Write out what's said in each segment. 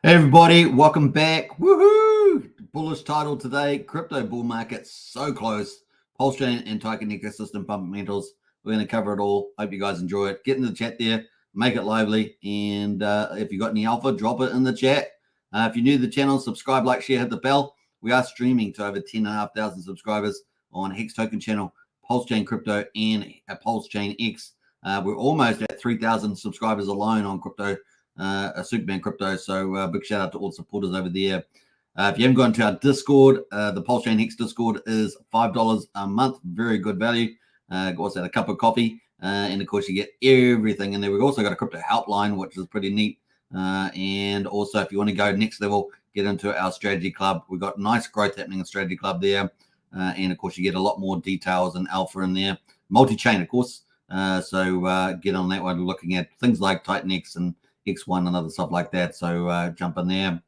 Hey everybody, welcome back. Woohoo! Bullish title today. Crypto bull market so close. Pulsechain and TitanX ecosystem Pumpamentals. We're going to cover it all. Hope you guys enjoy it. Get in the chat there, make it lively, and if you got any alpha, drop it in the chat. If you're new to the channel, subscribe, like, share, hit the bell. We are streaming to over 10,500 subscribers on Hex Token channel, Pulsechain Crypto, and Pulsechain X. We're almost at 3,000 subscribers alone on crypto. Superman Crypto. So big shout out to all the supporters over there. If you haven't gone to our Discord, the Pulsechain Hex Discord is $5 a month. Very good value. Also had a cup of coffee. And of course, you get everything in there. We've also got a crypto helpline, which is pretty neat. And also, if you want to go next level, get into our strategy club. We've got nice growth happening in strategy club there. And of course, you get a lot more details and alpha in there. Multi-chain, of course. So get on that one, looking at things like TitanX and X1 and other stuff like that. So jump in there.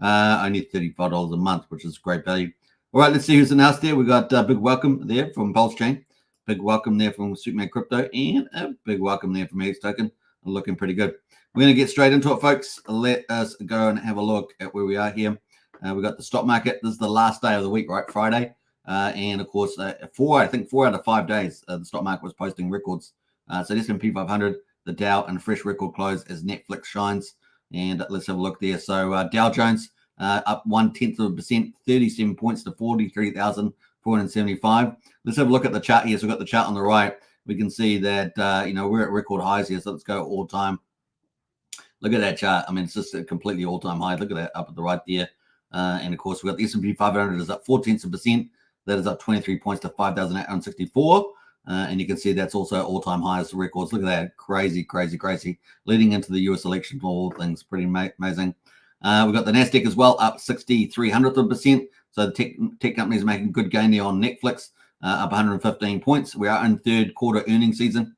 Only $35 a month, which is great value. All right, let's see who's in the house there. We got a big welcome there from Pulsechain, big welcome there from Superman Crypto, and a big welcome there from Hex Token. Looking pretty good. We're going to get straight into it, folks. Let us go and have a look at where we are here. We got the stock market. This is the last day of the week, right? Friday. And of course, I think 4 out of 5 days, the stock market was posting records. So the S&P 500, the Dow, and a fresh record close as Netflix shines. And let's have a look there. So Dow Jones up 0.1%, 37 points to 43,475. Let's have a look at the chart here. So we've got the chart on the right. We can see that we're at record highs here. So let's go all time. Look at that chart. I mean, it's just a completely all-time high. Look at that up at the right there. And of course, we've got the S&P 500 is up 0.4%. That is up 23 points to 5,864. And you can see that's also all-time highest records. Look at that. Crazy, crazy, crazy. Leading into the US election, all things pretty amazing. We've got the NASDAQ as well, up 0.63%. So the tech companies making good gain there on Netflix, up 115 points. We are in third quarter earnings season.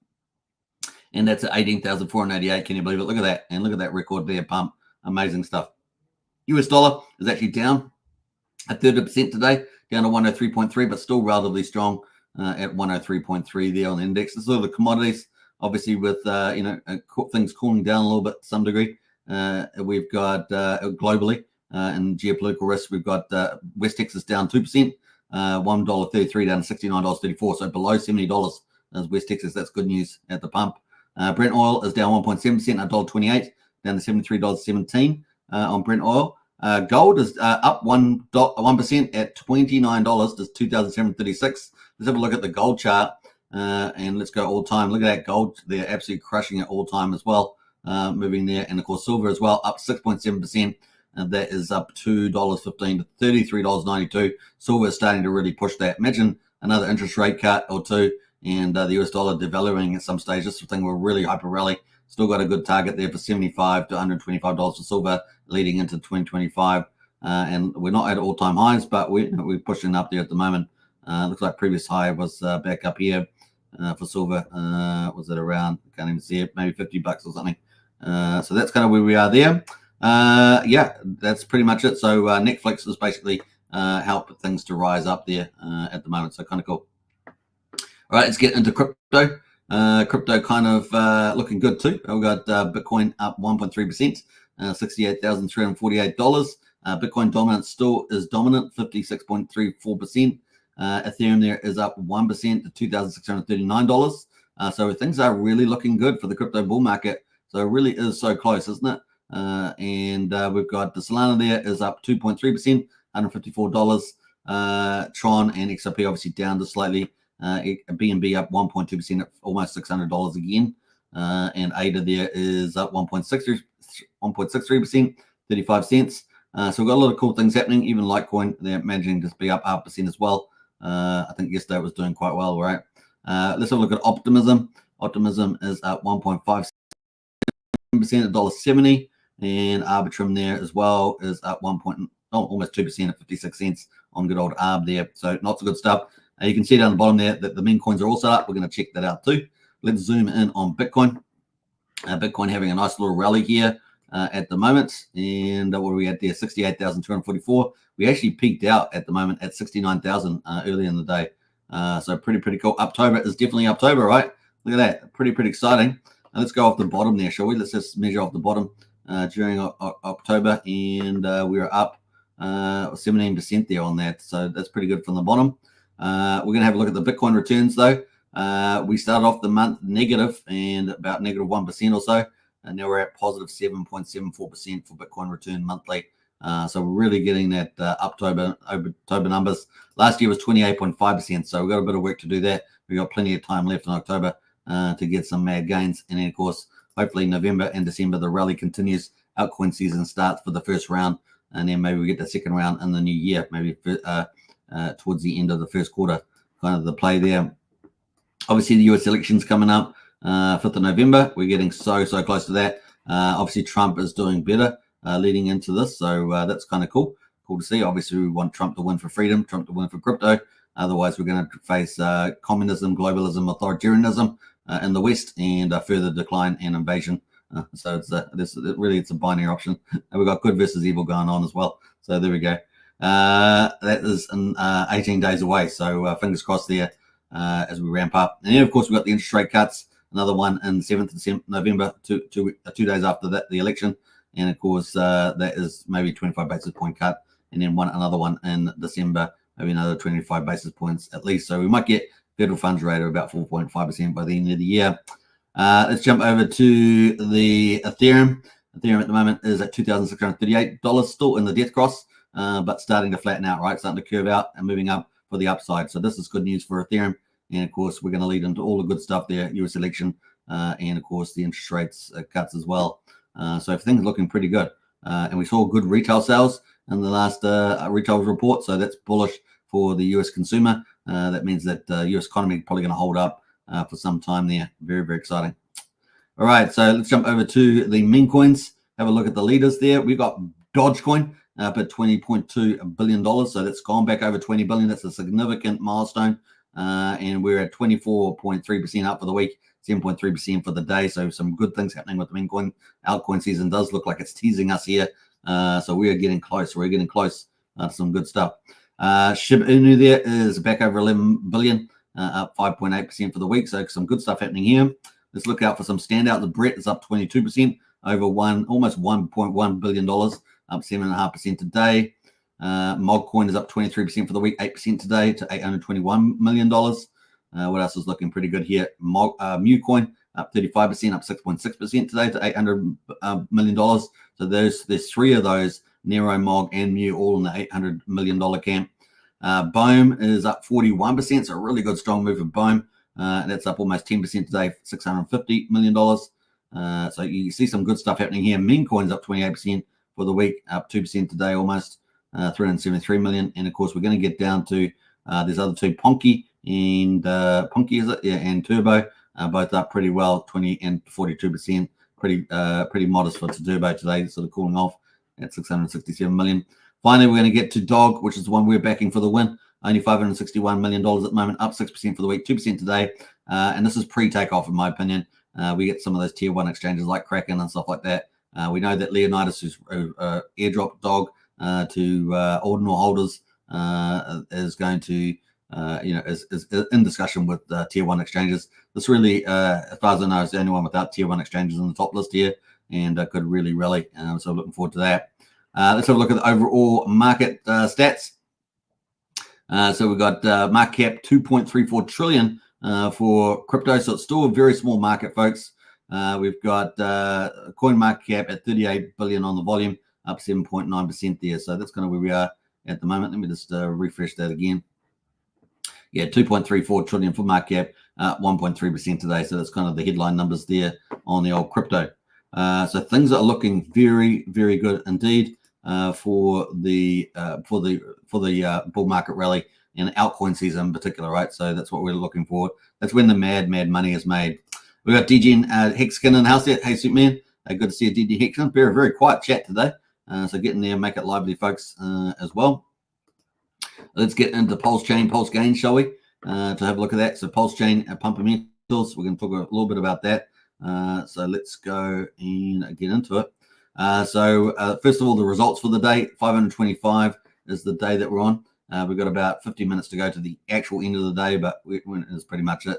And that's at 18,488. Can you believe it? Look at that. And look at that record there, pump. Amazing stuff. US dollar is actually down a third of a percent today, down to 103.3, but still relatively strong. At 103.3 there on the index. This is the commodities, obviously with things cooling down a little bit to some degree. We've got globally and geopolitical risks. We've got West Texas down 2%, $1.33 down to $69.34, so below $70 as West Texas. That's good news at the pump. Brent oil is down 1.7%, $1.28 down to $73.17 on Brent oil. Gold is up 1% at $29 to 2,736. Let's have a look at the gold chart and let's go all time. Look at that gold. They're absolutely crushing it all time as well, moving there. And of course, silver as well, up 6.7%. And that is up $2.15 to $33.92. Silver is starting to really push that. Imagine another interest rate cut or two and the US dollar devaluing at some stage. This thing will really hyper rally. Still got a good target there for $75 to $125 for silver leading into 2025. And we're not at all-time highs, but we're pushing up there at the moment. Looks like previous high was back up here for silver. Was it around? Can't even see it. Maybe $50 or something. So that's kind of where we are there. Yeah, that's pretty much it. So Netflix is basically helped things to rise up there at the moment. So kind of cool. All right, let's get into crypto. Crypto kind of looking good too. We've got Bitcoin up 1.3%, $68,348. Bitcoin dominance still is dominant, 56.34%. Ethereum there is up 1% to $2,639. So things are really looking good for the crypto bull market. So it really is so close, isn't it? And we've got the Solana there is up 2.3%, $154. Tron and XRP obviously down just slightly. BNB up 1.2% at almost $600 again. And ADA there is up 1.63%, 35 cents. So we've got a lot of cool things happening. Even Litecoin, they're managing to be up 0.5% as well. I think yesterday it was doing quite well, right? Let's have a look at Optimism. Optimism is up 1.57% at $1.70. And Arbitrum there as well is up almost 2% at 56 cents on good old ARB there. So lots of good stuff. You can see down the bottom there that the meme coins are also up. We're going to check that out too. Let's zoom in on Bitcoin. Bitcoin having a nice little rally here at the moment. And what are we at there? 68,244. We actually peaked out at the moment at 69,000 early in the day. So pretty cool. October is definitely October, right? Look at that. Pretty exciting. Let's go off the bottom there, shall we? Let's just measure off the bottom. during October, and we're up 17% there on that. So that's pretty good from the bottom. We're going to have a look at the Bitcoin returns, though. We started off the month negative and about negative 1% or so, and now we're at positive 7.74% for Bitcoin return monthly. So we're really getting that October numbers. Last year was 28.5%, so we've got a bit of work to do there. We've got plenty of time left in October to get some mad gains. And then, of course, hopefully November and December, the rally continues. Altcoin season starts for the first round, and then maybe we get the second round in the new year, maybe towards the end of the first quarter, kind of the play there. Obviously, the US election's coming up, 5th of November. We're getting so close to that. Obviously, Trump is doing better leading into this, so that's kind of cool to see. Obviously, we want Trump to win for freedom, Trump to win for crypto. Otherwise, we're going to face communism, globalism, authoritarianism in the West, and further decline and invasion. So it's a binary option. And we've got good versus evil going on as well. So there we go. That is in 18 days away. So fingers crossed there as we ramp up. And then, of course, we've got the interest rate cuts. Another one in 7th of November, 2 days after that, the election. And, of course, that is maybe 25 basis point cut. And then another one in December, maybe another 25 basis points at least. So we might get federal funds rate of about 4.5% by the end of the year. Let's jump over to the Ethereum. Ethereum at the moment is at $2,638, still in the death cross, but starting to flatten out, right? Starting to curve out and moving up for the upside. So this is good news for Ethereum. And, of course, we're going to lead into all the good stuff there, US election, and, of course, the interest rates cuts as well. So things are looking pretty good. And we saw good retail sales in the last retail report. So that's bullish for the US consumer. That means that the US economy is probably going to hold up for some time there. Very, very exciting. All right, so let's jump over to the meme coins. Have a look at the leaders there. We've got Dogecoin up at $20.2 billion. So that's gone back over 20 billion. That's a significant milestone. And we're at 24.3% up for the week, 7.3% for the day. So some good things happening with the meme coin. Altcoin season does look like it's teasing us here. So we are getting close. We're getting close to some good stuff. Shiba Inu there is back over 11 billion, up 5.8% for the week. So some good stuff happening here. Let's look out for some standouts. The Brett is up 22%, over almost $1.1 billion, up 7.5% today. Mogcoin is up 23% for the week, 8% today to $821 million. What else is looking pretty good here? Mucoin up 35%, up 6.6% today to $800 million. So there's three of those, Nero, Mog, and Mu, all in the $800 million camp. Bohm is up 41%, so a really good strong move of Bohm. That's up almost 10% today, $650 million. So you see some good stuff happening here. Meme coins up 28% for the week, up 2% today, almost 373 million. And of course, we're going to get down to these other two, Ponky and Ponky, is it? Yeah, and Turbo, both up pretty well, 20 and 42%. Pretty modest for Turbo today, sort of cooling off at 667 million. Finally, we're going to get to Dog, which is the one we're backing for the win. Only $561 million at the moment, up 6% for the week, 2% today. And this is pre-takeoff, in my opinion. We get some of those tier one exchanges like Kraken and stuff like that. We know that Leonidas, who's airdropped Dog to ordinal holders, is going to, is in discussion with tier one exchanges. This really, as far as I know, is the only one without tier one exchanges on the top list here, and could really rally. So looking forward to that. Let's have a look at the overall market stats. So we've got market cap 2.34 trillion for crypto. So it's still a very small market, folks. We've got coin market cap at 38 billion on the volume, up 7.9% there. So that's kind of where we are at the moment. Let me just refresh that again. Yeah, 2.34 trillion for market cap, 1.3% today. So that's kind of the headline numbers there on the old crypto. So things are looking very, very good indeed for the bull market rally and altcoin season in particular, right? So that's what we're looking for. That's when the mad money is made. We've got DG and Hexkin in the house there. Hey, Superman. Good to see you, DG Hexkin. Very, very quiet chat today. So get in there and make it lively, folks, as well. Let's get into Pulsechain, Pulsechain, shall we? To have a look at that. So Pulsechain, Pumpamentals. We're going to talk a little bit about that. So let's go and get into it. So first of all, the results for the day, 525 is the day that we're on. We've got about 50 minutes to go to the actual end of the day, but it's pretty much it.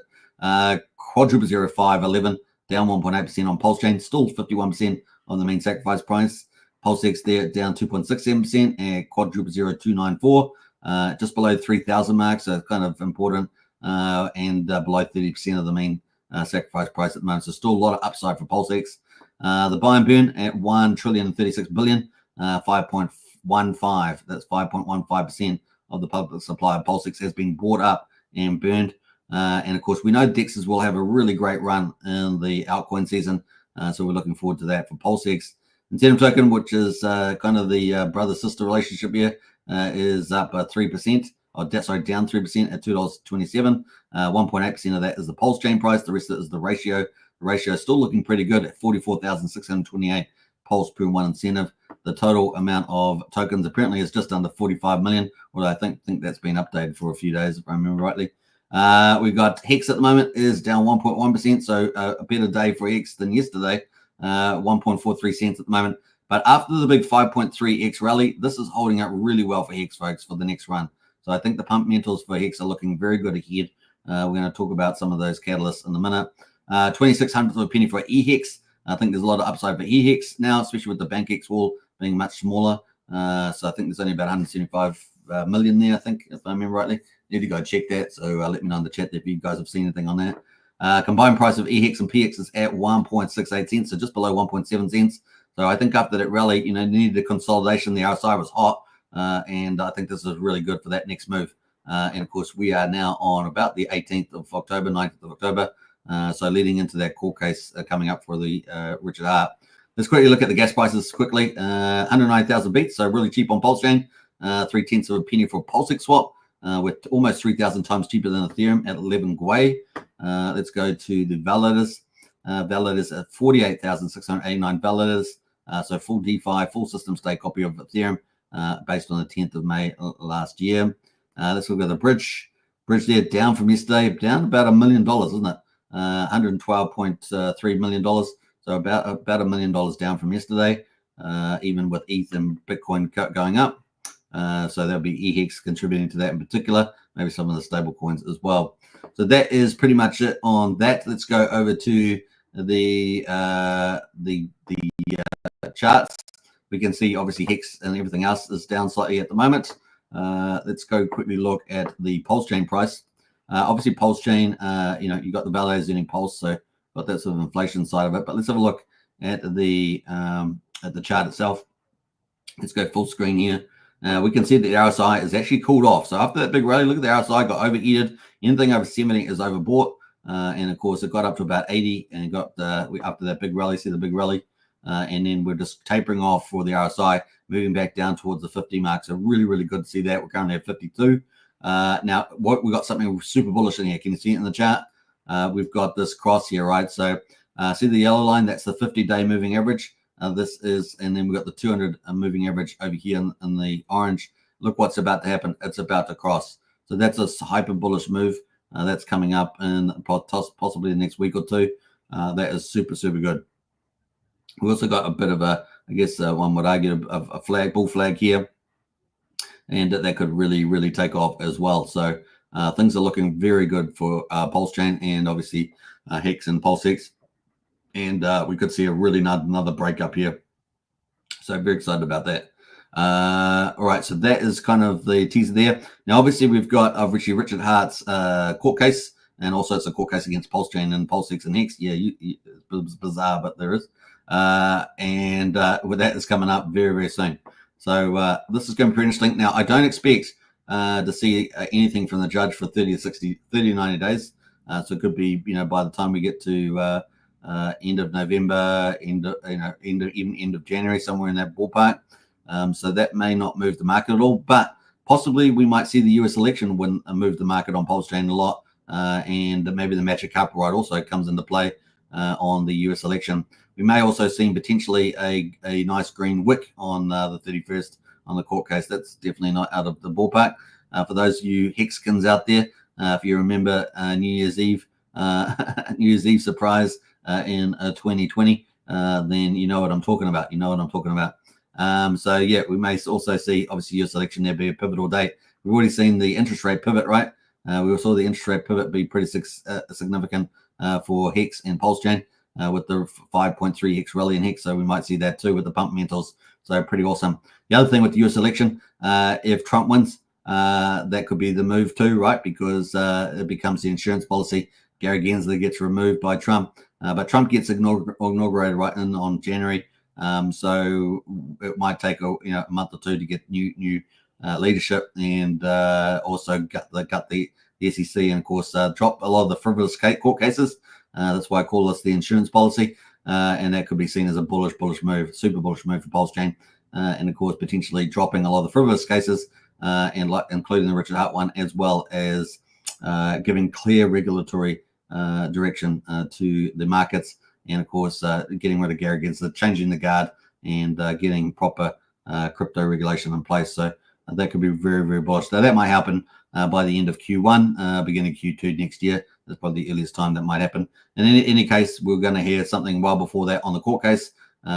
Quadruple 0511 down 1.8% on Pulsechain, still 51% on the main sacrifice price. Pulsex there down 2.67% and quadruple 0294, just below 3,000 mark, so kind of important, and below 30% of the main sacrifice price at the moment. So still a lot of upside for Pulsex. The buy and burn at 1,036 billion, 5.15. That's 5.15% of the public supply of Pulsex has been bought up and burned. And of course, we know DEXs will have a really great run in the altcoin season, so we're looking forward to that for Pulsex. Ethereum token, which is kind of the brother-sister relationship here, is up 3%, or sorry, down 3% at $2.27. 1.8% of that is the Pulsechain price. The rest of it is the ratio. The ratio is still looking pretty good at 44,628 Pulse per one incentive. The total amount of tokens apparently is just under 45 million, although I think that's been updated for a few days, if I remember rightly. We've got Hex at the moment is down 1.1%, so a better day for Hex than yesterday. 1.43 cents at the moment. But after the big 5.3x rally, this is holding up really well for Hex, folks, for the next run. So I think the Pumpamentals for Hex are looking very good ahead. We're going to talk about some of those catalysts in a minute. 2600th of a penny for eHex. I think there's a lot of upside for eHex now, especially with the BankX wall being much smaller. So I think there's only about 175 million there, I think, if I remember rightly. Need to go check that, so let me know in the chat if you guys have seen anything on that. Combined price of eHex and PX is at 1.68 cents, so just below 1.7 cents. So I think after that rally, needed a consolidation. The RSI was hot, and I think this is really good for that next move. And of course, we are now on about the 18th of October, 19th of October. So leading into that court case coming up for the Richard Hart. Let's quickly look at the gas prices quickly. 109,000 beats, so really cheap on Pulsechain. 0.3 of a penny for Pulsex swap. With almost 3,000 times cheaper than Ethereum at 11 Gwei. Let's go to the validators. Validators at 48,689 validators. So full DeFi, full system stake copy of Ethereum based on the 10th of May last year. Let's look at the bridge. Bridge there down from yesterday, down about $1 million, isn't it? $112.3 million. So about $1 million down from yesterday, even with ETH and Bitcoin going up. So there'll be eHex contributing to that in particular, maybe some of the stable coins as well. So that is pretty much it on that. Let's go over to the charts. We can see obviously Hex and everything else is down slightly at the moment. Let's go quickly look at the Pulsechain price. Obviously Pulsechain, you got the validators earning Pulse, so got that sort of inflation side of it. But let's have a look at the chart itself. Let's go full screen here. We can see that the RSI is actually cooled off. So after that big rally, look at the RSI got overheated. Anything over 70 is overbought. And of course, it got up to about 80 and got after that big rally, see the big rally. And then we're just tapering off for the RSI, moving back down towards the 50 mark. So really, really good to see that. We're currently at 52. Now, we got something super bullish in here. Can you see it in the chart? We've got this cross here, right? So see the yellow line? That's the 50-day moving average. This is, and then we've got the 200 moving average over here in the orange. Look what's about to happen. It's about to cross. So that's a hyper bullish move that's coming up in possibly the next week or two. That is super, super good. We also got a bit of a, I guess one would argue, a flag, bull flag here. And that could really, really take off as well. So things are looking very good for Pulsechain and obviously Hex and Pulsex. And we could see a really another breakup here. So very excited about that. All right, so that is kind of the teaser there. Now, obviously, we've got obviously Richard Hart's court case, and also it's a court case against Pulsechain and Pulsex and Hex. Yeah, it's bizarre, but there is. And with that is coming up very, very soon. So this is going to be pretty interesting. Now, I don't expect to see anything from the judge for 30 to 90 days. So it could be, by the time we get to end of November, end of January, somewhere in that ballpark. So that may not move the market at all, but possibly we might see the US election move the market on Pulsechain a lot, and maybe the Magic Carpet ride also comes into play on the US election. We may also see potentially a nice green wick on the 31st on the court case. That's definitely not out of the ballpark. For those of you Hexkins out there, if you remember New Year's Eve surprise in 2020, then you know what I'm talking about. So yeah, we may also see obviously US election there be a pivotal date. We've already seen the interest rate pivot, right? We saw the interest rate pivot be pretty significant for Hex and Pulsechain. with the 5.3 Hex rally and Hex. So we might see that too with the Pumpamentals. So pretty awesome. The other thing with the US election, if Trump wins, that could be the move too, right? Because it becomes the insurance policy. Gary Gensler gets removed by Trump, but Trump gets inaugurated right in on January. So it might take a month or two to get new leadership, and also gut the SEC, and of course drop a lot of the frivolous court cases. That's why I call this the insurance policy, and that could be seen as a bullish move, super bullish move for Pulsechain, and of course potentially dropping a lot of the frivolous cases, and including the Richard Hart one, as well as giving clear regulatory direction to the markets, and of course getting rid of Gary Gensler, changing the guard, and getting proper crypto regulation in place. So that could be very bullish. So that might happen by the end of Q1, beginning of Q2 next year. That's probably the earliest time that might happen. And in any case, we're going to hear something well before that on the court case,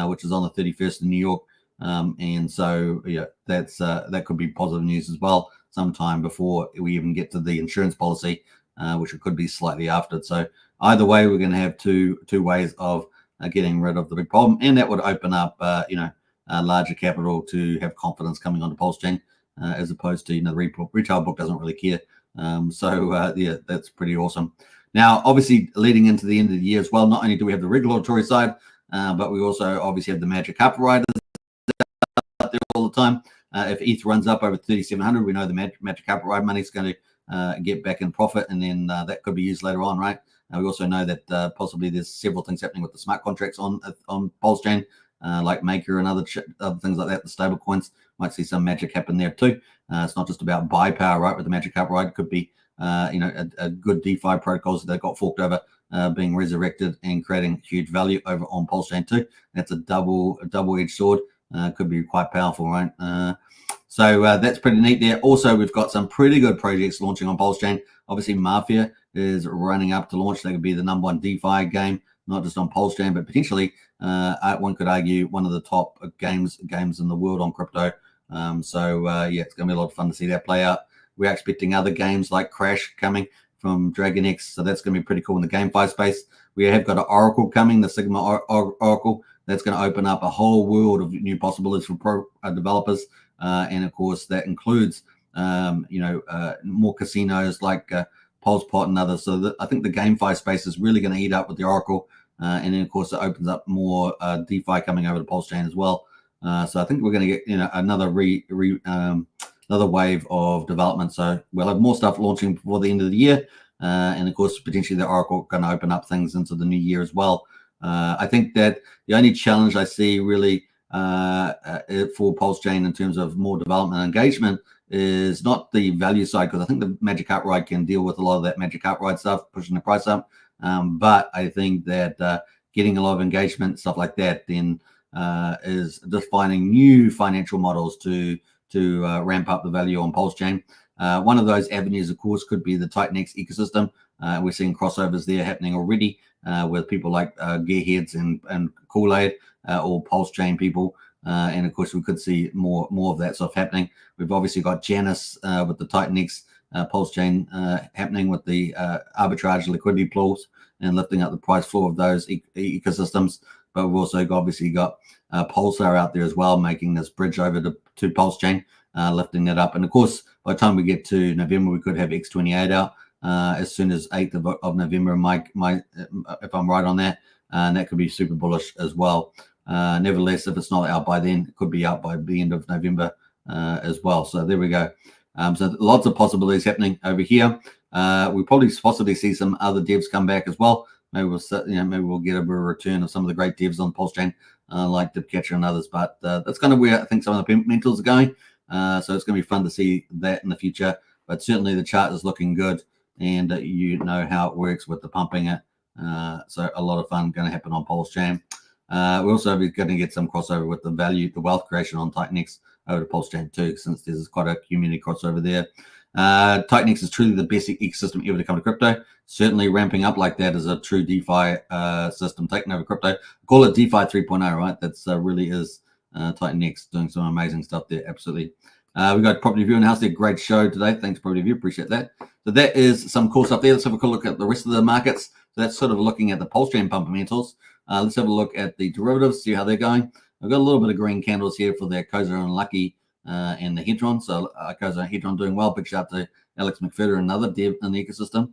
which is on the 31st in New York. And so yeah, that could be positive news as well, sometime before we even get to the insurance policy, which it could be slightly after. So either way, we're going to have two ways of getting rid of the big problem, and that would open up larger capital to have confidence coming onto Pulsechain, as opposed to the retail book doesn't really care. Yeah, that's pretty awesome. Now, obviously, leading into the end of the year as well, not only do we have the regulatory side, but we also obviously have the magic carpet riders out there all the time. If ETH runs up over 3,700, we know the magic carpet ride money is going to get back in profit, and then that could be used later on, right? We also know that possibly there's several things happening with the smart contracts on Pulsechain, like Maker and other things like that. The stable coins might see some magic happen there too. It's not just about buy power, right? With the magic carpet ride, it could be a good DeFi protocols that got forked over being resurrected and creating huge value over on Pulsechain too. That's a double-edged sword. Could be quite powerful, right? So that's pretty neat there. Also, we've got some pretty good projects launching on Pulsechain. Obviously, Mafia is running up to launch. They could be the #1 DeFi game, not just on Pulsechain, but potentially, one could argue, one of the top games in the world on crypto. Yeah, it's going to be a lot of fun to see that play out. We're expecting other games like Crash coming from DragonX, so that's going to be pretty cool in the GameFi space. We have got an Oracle coming, the Sigma Oracle. That's going to open up a whole world of new possibilities for pro developers, and of course that includes more casinos like Pulsepot and others. So I think the GameFi space is really going to eat up with the Oracle, and then of course it opens up more DeFi coming over to Pulsechain as well. So I think we're going to get another another wave of development. So we'll have more stuff launching before the end of the year, and of course potentially the Oracle going to open up things into the new year as well. I think that the only challenge I see really for Pulsechain in terms of more development and engagement is not the value side, because I think the Magic Carpet Ride can deal with a lot of that Magic Carpet Ride stuff, pushing the price up. But I think that getting a lot of engagement, stuff like that, then is just finding new financial models to ramp up the value on Pulsechain. One of those avenues, of course, could be the TitanX ecosystem. We're seeing crossovers there happening already with people like Gearheads and Kool-Aid, or Pulsechain people. And of course, we could see more of that stuff happening. We've obviously got Janus with the TitanX Pulsechain happening with the arbitrage liquidity pools and lifting up the price floor of those ecosystems. But we've also obviously got Pulsar out there as well, making this bridge over to Pulsechain, lifting that up. And of course, by the time we get to November, we could have X28 out as soon as 8th of November, if I'm right on that. And that could be super bullish as well. Nevertheless, if it's not out by then, it could be out by the end of November as well. So there we go. So lots of possibilities happening over here. We probably possibly see some other devs come back as well. Maybe we'll get a return of some of the great devs on Pulsechain, like Dipcatcher and others. But that's kind of where I think some of the Pumpamentals are going. So it's going to be fun to see that in the future. But certainly the chart is looking good, and you know how it works with the pumping it. So a lot of fun going to happen on Pulsechain. We're also going to get some crossover with the wealth creation on TitanX over to Pulsechain too, since there's quite a community crossover there. TitanX is truly the best ecosystem ever to come to crypto. Certainly ramping up like that is a true DeFi system taking over crypto. Call it DeFi 3.0, right? That's really is TitanX doing some amazing stuff there. Absolutely. We've got Property View in the house there. Great show today. Thanks, Property View. Appreciate that. So that is some cool stuff there. Let's have a quick look at the rest of the markets. that's sort of looking at the Pulsechain Pumpamentals. Let's have a look at the derivatives, see how they're going. I've got a little bit of green candles here for the Koza and Lucky and the Hedron. So Koza and Hedron doing well. Big shout out to Alex McFerder, another dev in the ecosystem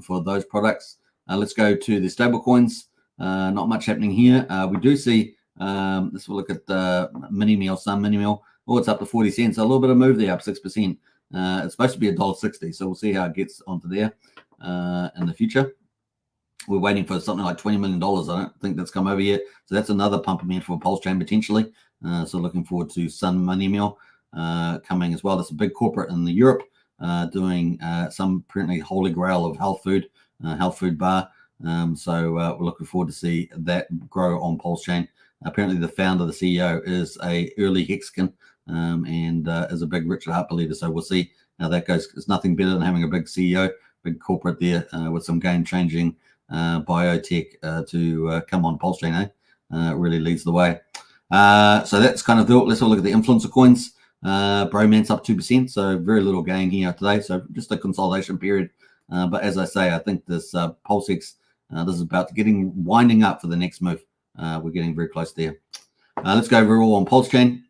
for those products. Let's go to the stable coins. Not much happening here. We do see, let's look at the mini meal, some mini meal. Oh, it's up to 40 cents. A little bit of move there, up 6%. It's supposed to be $1.60, so we'll see how it gets onto there in the future. We're waiting for something like $20 million. I don't think that's come over yet. So that's another Pumpament for Pulsechain potentially. So looking forward to Sun Money Meal coming as well. That's a big corporate in Europe doing some apparently holy grail of health food bar. So we're looking forward to see that grow on Pulsechain. Apparently the founder, the CEO, is a early Hexkin and is a big Richard Hart believer. So we'll see how that goes. It's nothing better than having a big CEO, big corporate there with some game-changing biotech to come on Pulsechain. Really leads the way. So that's kind of the, let's have a look at the influencer coins. Bromance up 2%, so very little gain here today. So just a consolidation period. But as I say, I think this Pulsex, this is about winding up for the next move. We're getting very close there. Let's go overall on Pulsechain.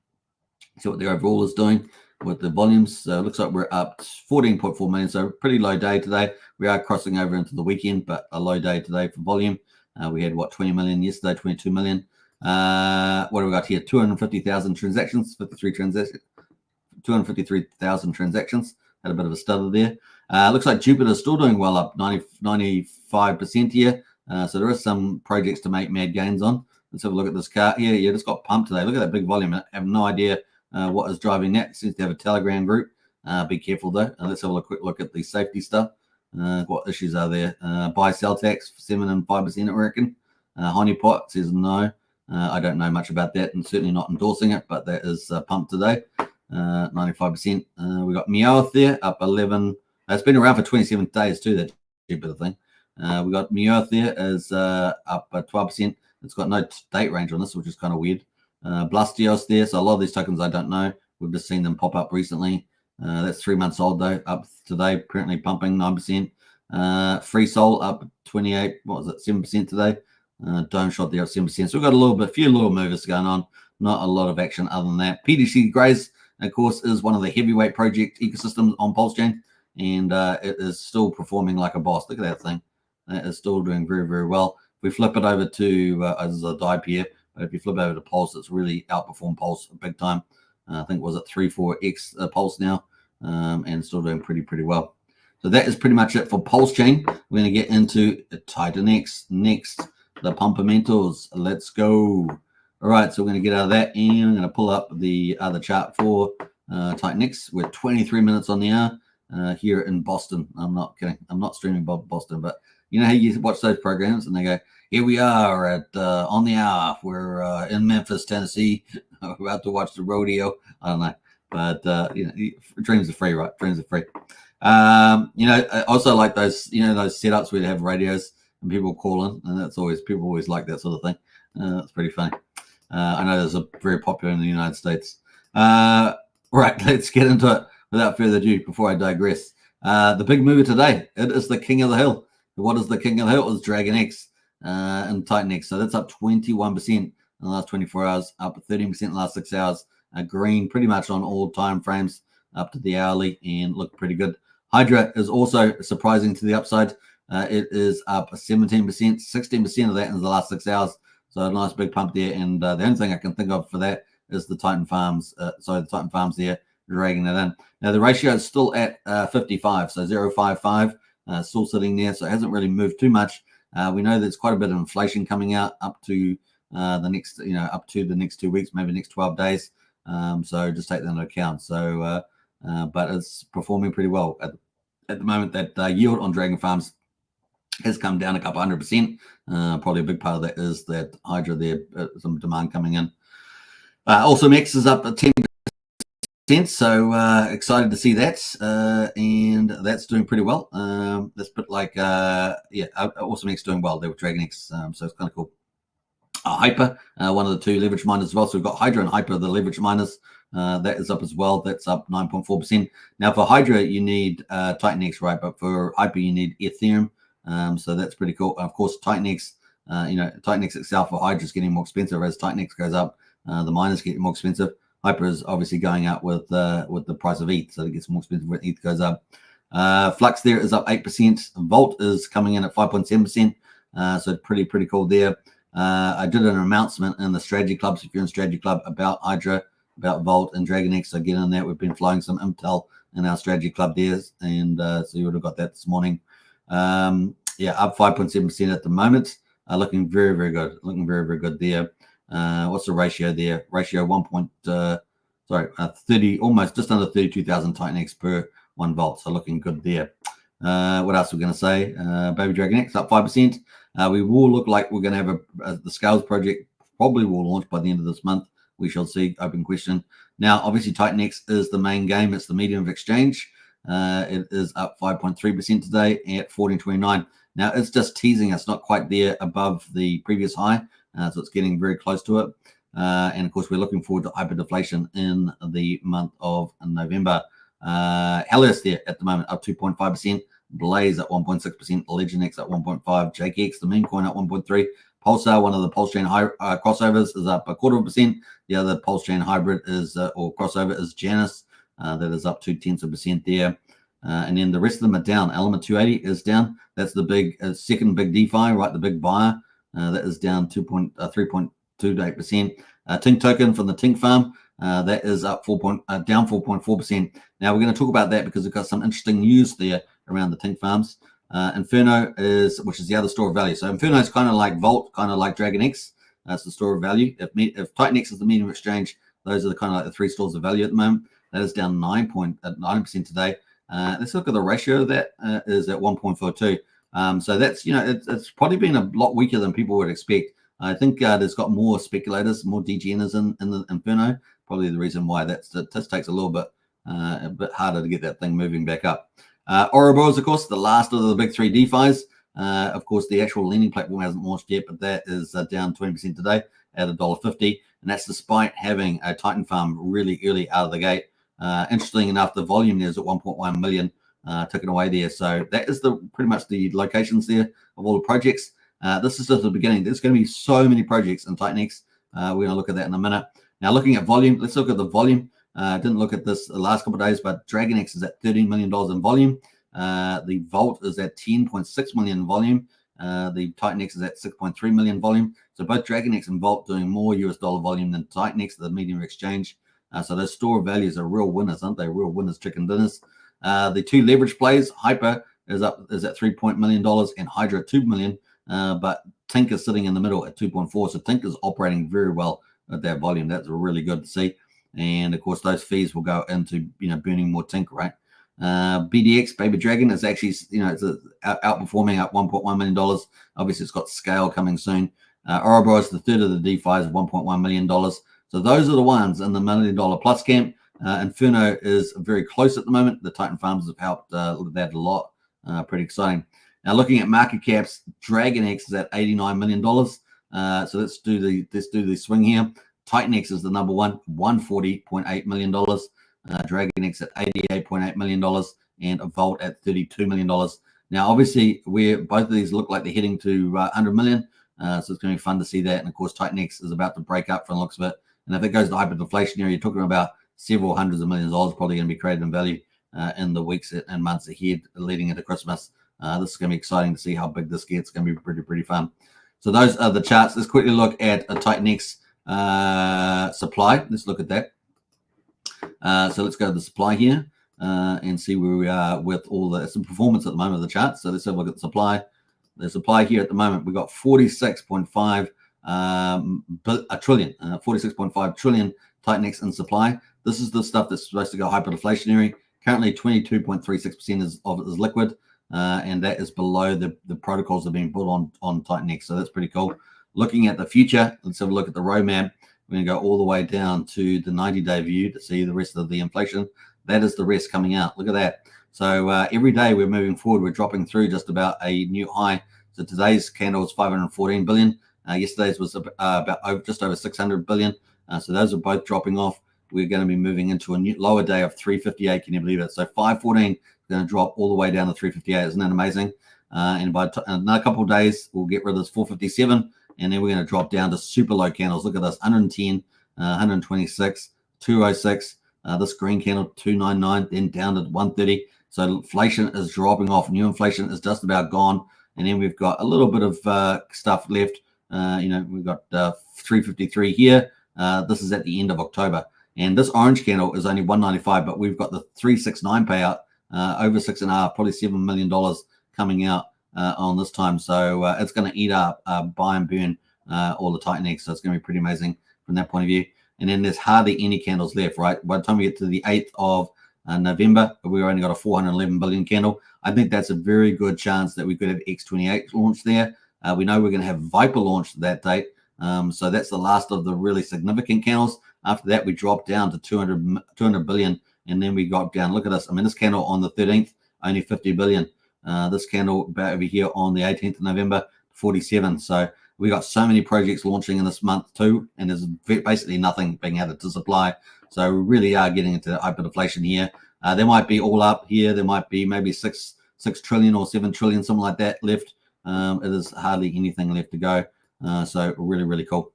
See what the overall is doing with the volumes. So it looks like we're up 14.4 million. So pretty low day today. We are crossing over into the weekend, but a low day today for volume. We had what, 20 million yesterday, 22 million. What do we got here? 250,000 transactions, 253,000 transactions. Had a bit of a stutter there. Looks like Jupiter's still doing well, up 95% here. So there is some projects to make mad gains on. Let's have a look at this car here. Yeah, just got pumped today. Look at that big volume. I have no idea what is driving that. It seems to have a Telegram group. Be careful though. Let's have a quick look at the safety stuff. What issues are there? Buy sell tax, 7 and 5%, I reckon. Honeypot says no. I don't know much about that and certainly not endorsing it, but that is pumped today. 95%. We got Meowth there, up 11. It's been around for 27 days too, that Jupiter thing. We got Meowth there is up 12%. It's got no date range on this, which is kind of weird. Blastios there. So a lot of these tokens I don't know. We've just seen them pop up recently. That's 3 months old though. Up today, apparently pumping 9%. Free Soul up 28. What was it? 7% today. Dome Shot there up 7%. So we've got a few little movers going on. Not a lot of action other than that. PDC Grays, of course, is one of the heavyweight project ecosystems on Pulsechain, and it is still performing like a boss. Look at that thing. That is still doing very, very well. If we flip it over to, this is a dive here, but if you flip over to Pulse, it's really outperformed Pulse big time. I think, was it 3-4x Pulse now, and still doing pretty well. So that is pretty much it for Pulsechain. We're going to get into TitanX next, the Pumpamentals. Let's go. All right, so we're going to get out of that, and I'm going to pull up the other chart for TitanX. We're 23 minutes on the hour here in Boston. I'm not kidding. I'm not streaming Boston, but you know how you watch those programs and they go, here we are at on the hour. We're in Memphis, Tennessee. We're about to watch the rodeo. I don't know, but you know, dreams are free, right? Dreams are free. You know, I also like those, you know, those setups where they have radios and people call in, and that's always, people always like that sort of thing. It's pretty funny. I know those are very popular in the United States. Right, let's get into it without further ado before I digress. The big mover today, it is the king of the hill. What is the king of the hill? It's DragonX and TitanX. So that's up 21% in the last 24 hours, up 13% in the last 6 hours. Green pretty much on all time frames up to the hourly and look pretty good. Hydra is also surprising to the upside. It is up 17%, 16% of that in the last 6 hours. So a nice big pump there. And the only thing I can think of for that is the Titan Farms. The Titan Farms there dragging that in. Now the ratio is still at 55, so 0.55, still sitting there. So it hasn't really moved too much. We know there's quite a bit of inflation coming out up to the next, you know, up to the next 2 weeks, maybe next 12 days. So just take that into account. So, but it's performing pretty well at the moment. That yield on Dragon Farms has come down a couple 100%. Probably a big part of that is that Hydra there, some demand coming in. Also, Max is up at 10%, so excited to see that, and that's doing pretty well. That's a bit like, yeah, also Max doing well there with DragonX, so it's kind of cool. Hyper, one of the two leverage miners as well. So we've got Hydra and Hyper, the leverage miners. That is up as well. That's up 9.4%. Now for Hydra, you need TitanX, right? But for Hyper, you need Ethereum. So that's pretty cool. Of course, TitanX, TitanX itself for Hydra is getting more expensive as TitanX goes up. The miners getting more expensive. Hyper is obviously going up with the price of ETH, so it gets more expensive when ETH goes up. Flux there is up 8%. Volt is coming in at 5.7%. So pretty cool there. I did an announcement in the strategy clubs. If you're in strategy club about Hydra, about Volt and DragonX, so get in that. We've been flying some intel in our strategy club there, and so you would have got that this morning. Up 5.7% at the moment. Looking very good. Looking very good there. What's the ratio there? Ratio 30, almost just under 32,000 TitanX per 1 volt. So looking good there. What else are we going to say? Baby DragonX up 5%. We will look like we're going to have the Scales project probably will launch by the end of this month. We shall see. Open question. Now, obviously, TitanX is the main game. It's the medium of exchange. It is up 5.3% today at 14.29. Now, it's just teasing us, not quite there above the previous high. So it's getting very close to it. And of course, we're looking forward to hyperdeflation in the month of November. Helios there at the moment up 2.5%. Blaze at 1.6%. LegendX at 1.5%. JKX, the meme coin, at 1.3%. Pulsar, one of the Pulsechain crossovers, is up 0.25%. The other Pulsechain hybrid is or crossover is Janus. That is up 0.2% there. And then the rest of them are down. Element 280 is down. That's the big second big DeFi, right? The big buyer. That is down 3.28%. Tink token from the Tink farm, that is up down 4.4%. Now we're going to talk about that because we've got some interesting news there around the Tink farms. Inferno which is the other store of value. So Inferno is kind of like Volt, kind of like DragonX. That's the store of value. If TitanX is the medium exchange, those are the kind of like the 3 stores of value at the moment. That is down 9% today. Let's look at the ratio of that. Is at 1.42. So that's it's probably been a lot weaker than people would expect. I think there's got more speculators, more DGNers in the Inferno. Probably the reason why that just takes a bit harder to get that thing moving back up. Ouroboros, of course, the last of the big 3 DeFis. Of course, the actual lending platform hasn't launched yet, but that is down 20% today at $1.50, and that's despite having a Titan farm really early out of the gate. Interesting enough, the volume there is at 1.1 million taken away there. So that is pretty much the locations there of all the projects. This is just the beginning. There's going to be so many projects in TitanX. We're going to look at that in a minute. Now, looking at volume, let's look at the volume. Didn't look at this the last couple of days, but DragonX is at $13 million in volume. The Volt is at 10.6 million in volume. The TitanX is at 6.3 million volume. So both DragonX and Volt doing more US dollar volume than TitanX, the medium exchange. So those store values are real winners, aren't they? Real winners, chicken dinners. The 2 leverage plays, Hyper is at $3 million and Hydra at $2 million. But Tink is sitting in the middle at 2.4. So Tink is operating very well at that volume. That's really good to see. And of course, those fees will go into burning more Tink, right? BDX, Baby Dragon, is actually it's outperforming at $1.1 million. Obviously, it's got scale coming soon. Ouroboros, the third of the DeFi, is $1.1 million. So those are the ones in the $1 million plus camp. Inferno is very close at the moment. The Titan farms have helped that a lot. Pretty exciting. Now, looking at market caps, DragonX is at $89 million. So let's do the swing here. TitanX is the number one, $140.8 million. DragonX at $88.8 million, and a Volt at $32 million. Now, obviously, both of these look like they're heading to 100 million. So it's going to be fun to see that. And of course, TitanX is about to break up from the looks of it. And if it goes to hyperdeflationary, you're talking about several hundreds of millions of dollars probably going to be created in value in the weeks and months ahead leading into Christmas. This is going to be exciting to see how big this gets. It's going to be pretty fun. So those are the charts. Let's quickly look at a TitanX supply. Let's look at that. So let's go to the supply here and see where we are with all some performance at the moment of the chart. So let's have a look at the supply. The supply here at the moment, we've got 46.5 trillion, 46.5 trillion TitanX in supply. This is the stuff that's supposed to go hyperdeflationary. Currently, 22.36% is liquid, and that is below the protocols that are being put on TitanX. So that's pretty cool. Looking at the future, let's have a look at the roadmap. We're going to go all the way down to the 90-day view to see the rest of the inflation. That is the rest coming out. Look at that. So every day we're moving forward. We're dropping through just about a new high. So today's candle was 514 billion. Yesterday's was just over 600 billion. So those are both dropping off. We're going to be moving into a new lower day of 358. Can you believe it? So 514 is going to drop all the way down to 358. Isn't that amazing? And by another couple of days, we'll get rid of this 457, and then we're going to drop down to super low candles. Look at this, 110, 126, 206, this green candle, 299, then down to 130. So inflation is dropping off. New inflation is just about gone. And then we've got a little bit of stuff left. We've got 353 here. This is at the end of October. And this orange candle is only 195, but we've got the 369 payout, over $6.5, probably $7 million coming out on this time. So it's going to eat up, buy and burn all the TitanX. So it's going to be pretty amazing from that point of view. And then there's hardly any candles left, right? By the time we get to the 8th of November, we've only got a 411 billion candle. I think that's a very good chance that we could have X28 launch there. We know we're going to have Viper launch that date. So that's the last of the really significant candles. After that, we dropped down to 200 billion, and then we got down. Look at this. I mean, this candle on the 13th, only 50 billion. This candle about over here on the 18th of November, 47. So we got so many projects launching in this month too, and there's basically nothing being added to supply. So we really are getting into hyperinflation here. There might be all up here. There might be maybe 6 trillion or 7 trillion, something like that left. It is hardly anything left to go. So really, really cool.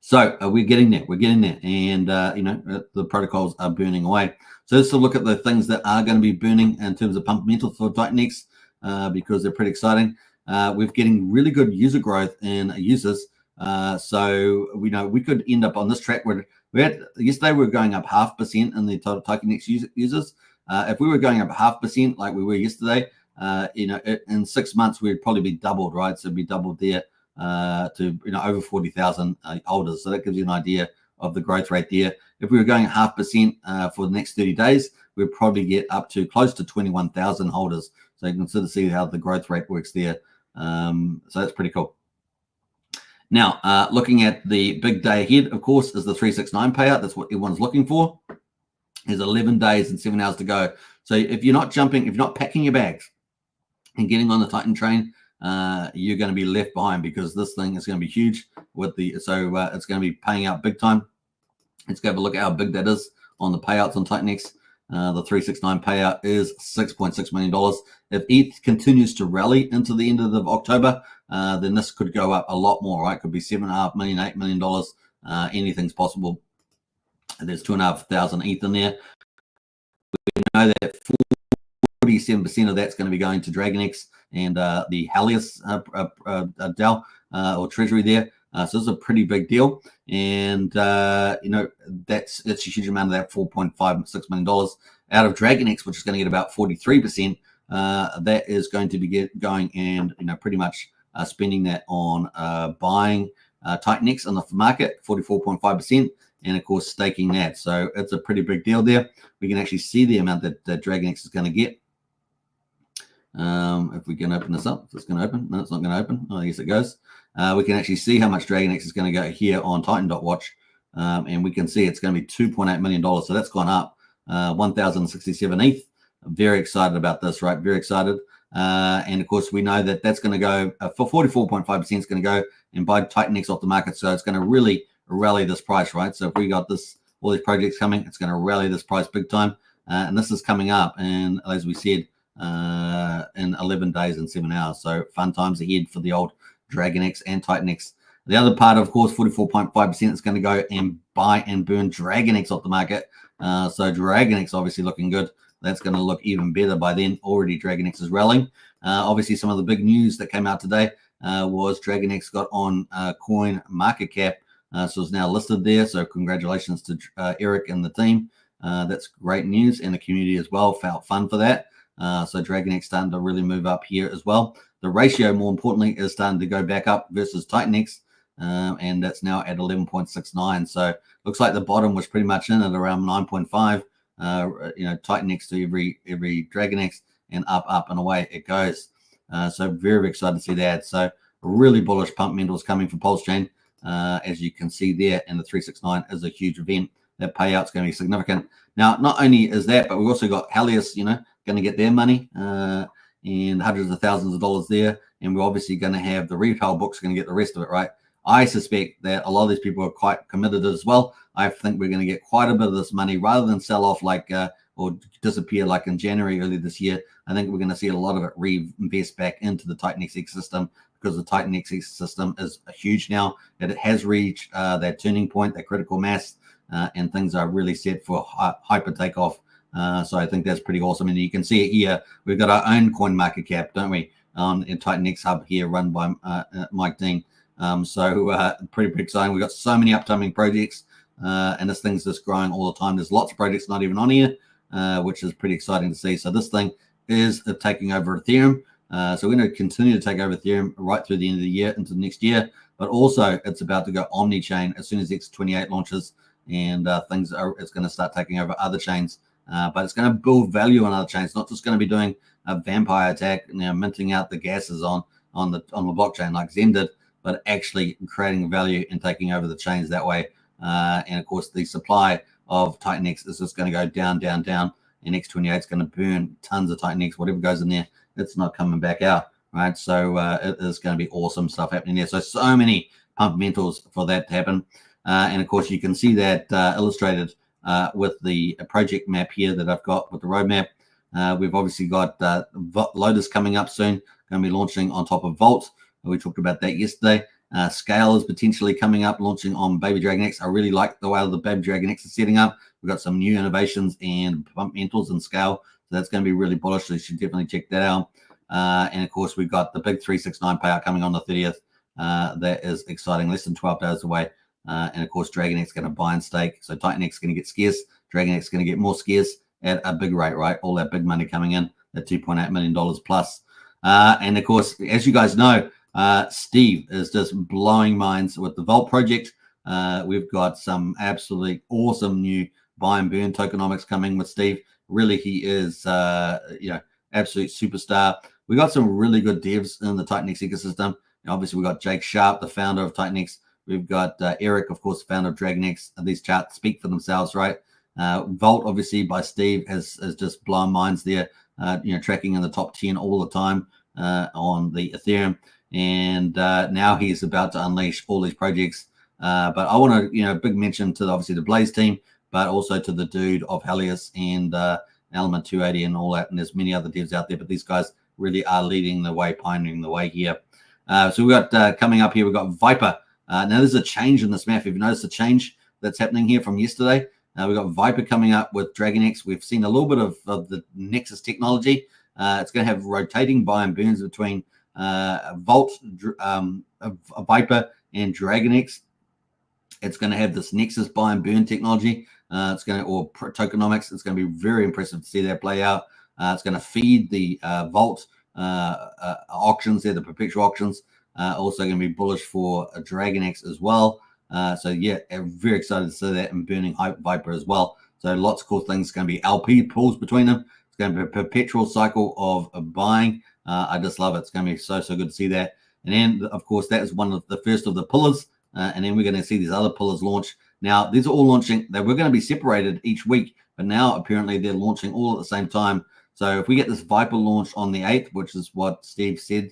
So we're getting there. We're getting there. And, the protocols are burning away. So let's look at the things that are going to be burning in terms of Pumpamentals for TitanX, because they're pretty exciting. We're getting really good user growth in users. So we know we could end up on this track where yesterday we were going up 0.5% in the total TitanX users. If we were going up 0.5% like we were yesterday, in 6 months we'd probably be doubled, right? So it'd be doubled there to over 40,000 holders. So that gives you an idea of the growth rate there. If we were going 0.5% for the next 30 days, we'd probably get up to close to 21,000 holders. So you can sort of see how the growth rate works there. So that's pretty cool. Now, looking at the big day ahead, of course, is the 369 payout. That's what everyone's looking for. There's 11 days and 7 hours to go. So if you're not jumping, if you're not packing your bags and getting on the Titan train, you're going to be left behind, because this thing is going to be huge it's going to be paying out big time. Let's go have a look at how big that is on the payouts on TitanX. The 369 payout is $6.6 million. If ETH continues to rally into the end of October, then this could go up a lot more, right? Could be $7.5 million, $8 million. Anything's possible. There's 2,500 ETH in there. We know that 47% of that's going to be going to DragonX and the Helios DAO or treasury there. So this is a pretty big deal. And, that's a huge amount of that $4.56 million out of DragonX, which is going to get about 43%. That is going to be going and, pretty much spending that on buying TitanX on the market, 44.5%. And of course, staking that. So it's a pretty big deal there. We can actually see the amount that DragonX is going to get. If we can open this up, if it's going to open. No, it's not going to open. Oh, yes, it goes. We can actually see how much DragonX is going to go here on Titan.watch. And we can see it's going to be $2.8 million. So that's gone up 1,067 ETH. I'm very excited about this, right? Very excited. And of course, we know that that's going to go for 44.5% is going to go and buy TitanX off the market. So it's going to really rally this price, right? So if we got all these projects coming, it's going to rally this price big time. And this is coming up. And as we said, in 11 days and 7 hours. So fun times ahead for the old DragonX and TitanX. The other part, of course, 44.5% is going to go and buy and burn DragonX off the market. So DragonX obviously looking good. That's going to look even better by then. Already DragonX is rallying. Obviously, some of the big news that came out today was DragonX got on Coin Market Cap. So it's now listed there. So congratulations to Eric and the team. That's great news, and the community as well felt fun for that. So DragonX starting to really move up here as well. The ratio, more importantly, is starting to go back up versus TitanX, and that's now at 11.69. So looks like the bottom was pretty much in at around 9.5. TitanX to every DragonX, and up and away it goes. So very, very excited to see that. So really bullish Pumpamentals coming from Pulsechain, as you can see there, and the 369 is a huge event. That payout's going to be significant. Now, not only is that, but we've also got Helios, going to get their money and hundreds of thousands of dollars there. And we're obviously going to have the retail books going to get the rest of it, right? I suspect that a lot of these people are quite committed as well. I think we're going to get quite a bit of this money rather than sell off like or disappear like in January earlier this year, I think we're going to see a lot of it reinvest back into the TitanX ecosystem, because the TitanX ecosystem is huge now, that it has reached that turning point, that critical mass, and things are really set for hyper takeoff. So I think that's pretty awesome. And you can see it here. We've got our own coin market cap, don't we? In TitanX Hub here, run by Mike Dean. So pretty exciting. We've got so many upcoming projects, and this thing's just growing all the time. There's lots of projects not even on here, which is pretty exciting to see. So this thing is taking over Ethereum. So we're going to continue to take over Ethereum right through the end of the year into next year. But also, it's about to go omni-chain as soon as X28 launches, and it's going to start taking over other chains. But it's going to build value on other chains, not just going to be doing a vampire attack, minting out the gases on the blockchain like Zen did, but actually creating value and taking over the chains that way. And of course, the supply of TitanX is just going to go down, down, down, and X28 is going to burn tons of TitanX. Whatever goes in there, it's not coming back out, right? So it is going to be awesome stuff happening there. So many Pumpamentals for that to happen. And of course, you can see that illustrated with the project map here that I've got with the roadmap. We've obviously got Lotus coming up soon, going to be launching on top of Vault. We talked about that yesterday. Scale is potentially coming up, launching on Baby Dragon X. I really like the way the Baby Dragon X is setting up. We've got some new innovations and Pumpamentals and Scale. So that's going to be really bullish. So you should definitely check that out. And of course, we've got the big 369 payout coming on the 30th. That is exciting, less than 12 days away. And of course, Dragon X is going to buy and stake. So TitanX is going to get scarce. Dragon X is going to get more scarce at a big rate, right? All that big money coming in, that $2.8 million plus. And of course, as you guys know, Steve is just blowing minds with the Vault project. We've got some absolutely awesome new buy and burn tokenomics coming with Steve. Really, he is, absolute superstar. We got some really good devs in the TitanX ecosystem. And obviously, we've got Jake Sharp, the founder of TitanX. We've got Eric, of course, founder of DragonX. These charts speak for themselves, right? Vault, obviously, by Steve, has just blown minds there. Tracking in the top 10 all the time on the Ethereum. And now he's about to unleash all these projects. But I want to, big mention to obviously the Blaze team, but also to the dude of Helios and Element 280 and all that. And there's many other devs out there, but these guys really are leading the way, pioneering the way here. So we've got coming up here, we've got Viper. Now there's a change in this map. If you notice the change that's happening here from yesterday, we've got Viper coming up with DragonX. We've seen a little bit of the Nexus technology. It's going to have rotating buy and burns between Vault, Viper, and DragonX. It's going to have this Nexus buy and burn technology. It's going to, or tokenomics. It's going to be very impressive to see that play out. It's going to feed the Vault auctions there, the perpetual auctions. Also going to be bullish for DragonX as well. So yeah, very excited to see that, and burning Viper as well. So lots of cool things. It's going to be LP pools between them. It's going to be a perpetual cycle of buying. I just love it. It's going to be so good to see that. And then, of course, that is one of the first of the pillars. And then we're going to see these other pillars launch. Now, these are all launching. They were going to be separated each week, but now apparently they're launching all at the same time. So if we get this Viper launch on the 8th, which is what Steve said,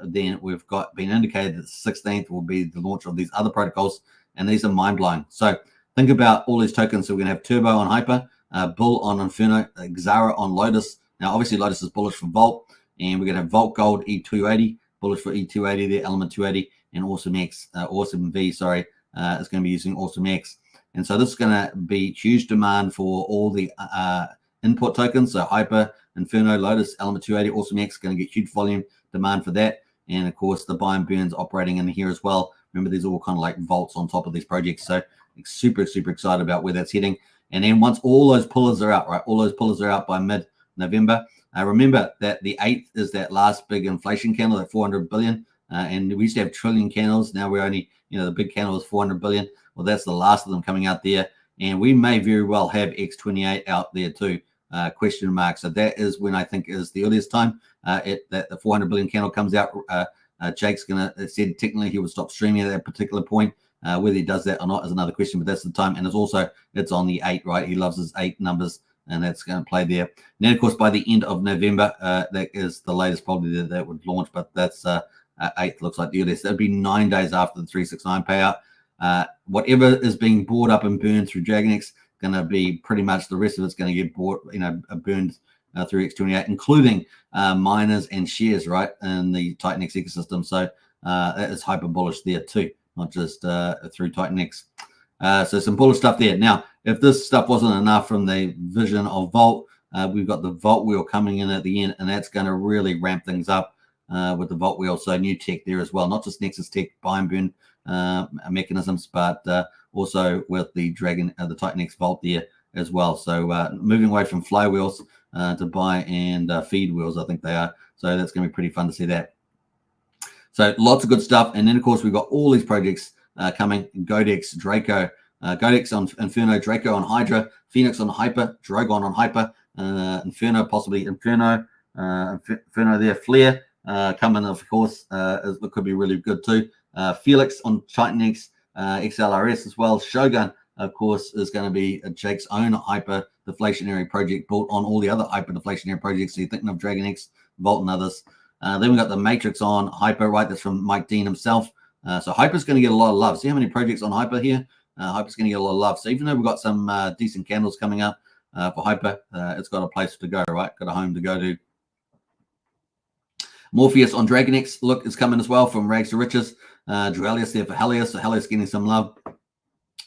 then we've been indicated that the 16th will be the launch of these other protocols, and these are mind-blowing. So think about all these tokens. So we're going to have Turbo on Hyper, Bull on Inferno, Xara on Lotus. Now, obviously, Lotus is bullish for Vault, and we're going to have Vault Gold E280, bullish for E280 there, Element 280, and Awesome V, is going to be using Awesome X. And so this is going to be huge demand for all the input tokens. So Hyper, Inferno, Lotus, Element 280, Awesome X, going to get huge volume demand for that. And of course, the buy and burns operating in here as well. Remember, these are all kind of like vaults on top of these projects. So super excited about where that's heading. And then once all those pullers are out, right? All those pullers are out by mid-November. Remember that the 8th is that last big inflation candle at 400 billion. And we used to have trillion candles. Now we're only, the big candle is 400 billion. Well, that's the last of them coming out there. And we may very well have X28 out there too. Question mark. So that is when I think is the earliest time that the 400 billion candle comes out. Jake's said technically he would stop streaming at that particular point. Whether he does that or not is another question, but that's the time. And it's on the 8, right? He loves his 8 numbers, and that's going to play there. And then, of course, by the end of November, that is the latest probably that would launch, but that's 8th looks like the earliest. That would be 9 days after the 369 payout. Whatever is being bought up and burned through DragonX going to be pretty much the rest of it's going to get bought, burned through X28, including miners and shares, right, in the TitanX ecosystem. So that is hyper bullish there too, not just through TitanX. So some bullish stuff there. Now, if this stuff wasn't enough from the vision of Volt, we've got the Volt wheel coming in at the end, and that's going to really ramp things up with the Volt wheel. So new tech there as well, not just Nexus tech buy and burn mechanisms, but also with the the TitanX Volt there as well. So moving away from flywheels to buy and feed wheels, I think they are. So that's going to be pretty fun to see that. So lots of good stuff. And then, of course, we've got all these projects coming. Godex, Draco, Godex on Inferno, Draco on Hydra, Phoenix on Hyper, Drogon on Hyper, Inferno, possibly Inferno there, Flare coming, of course, it could be really good too. Felix on TitanX, XLRS as well. Shogun, of course, is going to be Jake's own hyper deflationary project built on all the other hyper deflationary projects. So you're thinking of Dragon X, Volt, and others. Then we got the Matrix on Hyper, right? That's from Mike Dean himself. So Hyper's going to get a lot of love. See how many projects on Hyper here? Hyper's going to get a lot of love. So even though we've got some decent candles coming up for Hyper, it's got a place to go, right? Got a home to go to. Morpheus on Dragon X, look, is coming as well from Rags to Riches. Dualius there for Helios. So Helios getting some love.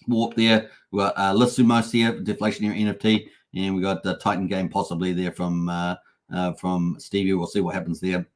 Warp there. We've got Lissumos here, deflationary NFT. And we got the Titan Game possibly there from Stevie. We'll see what happens there.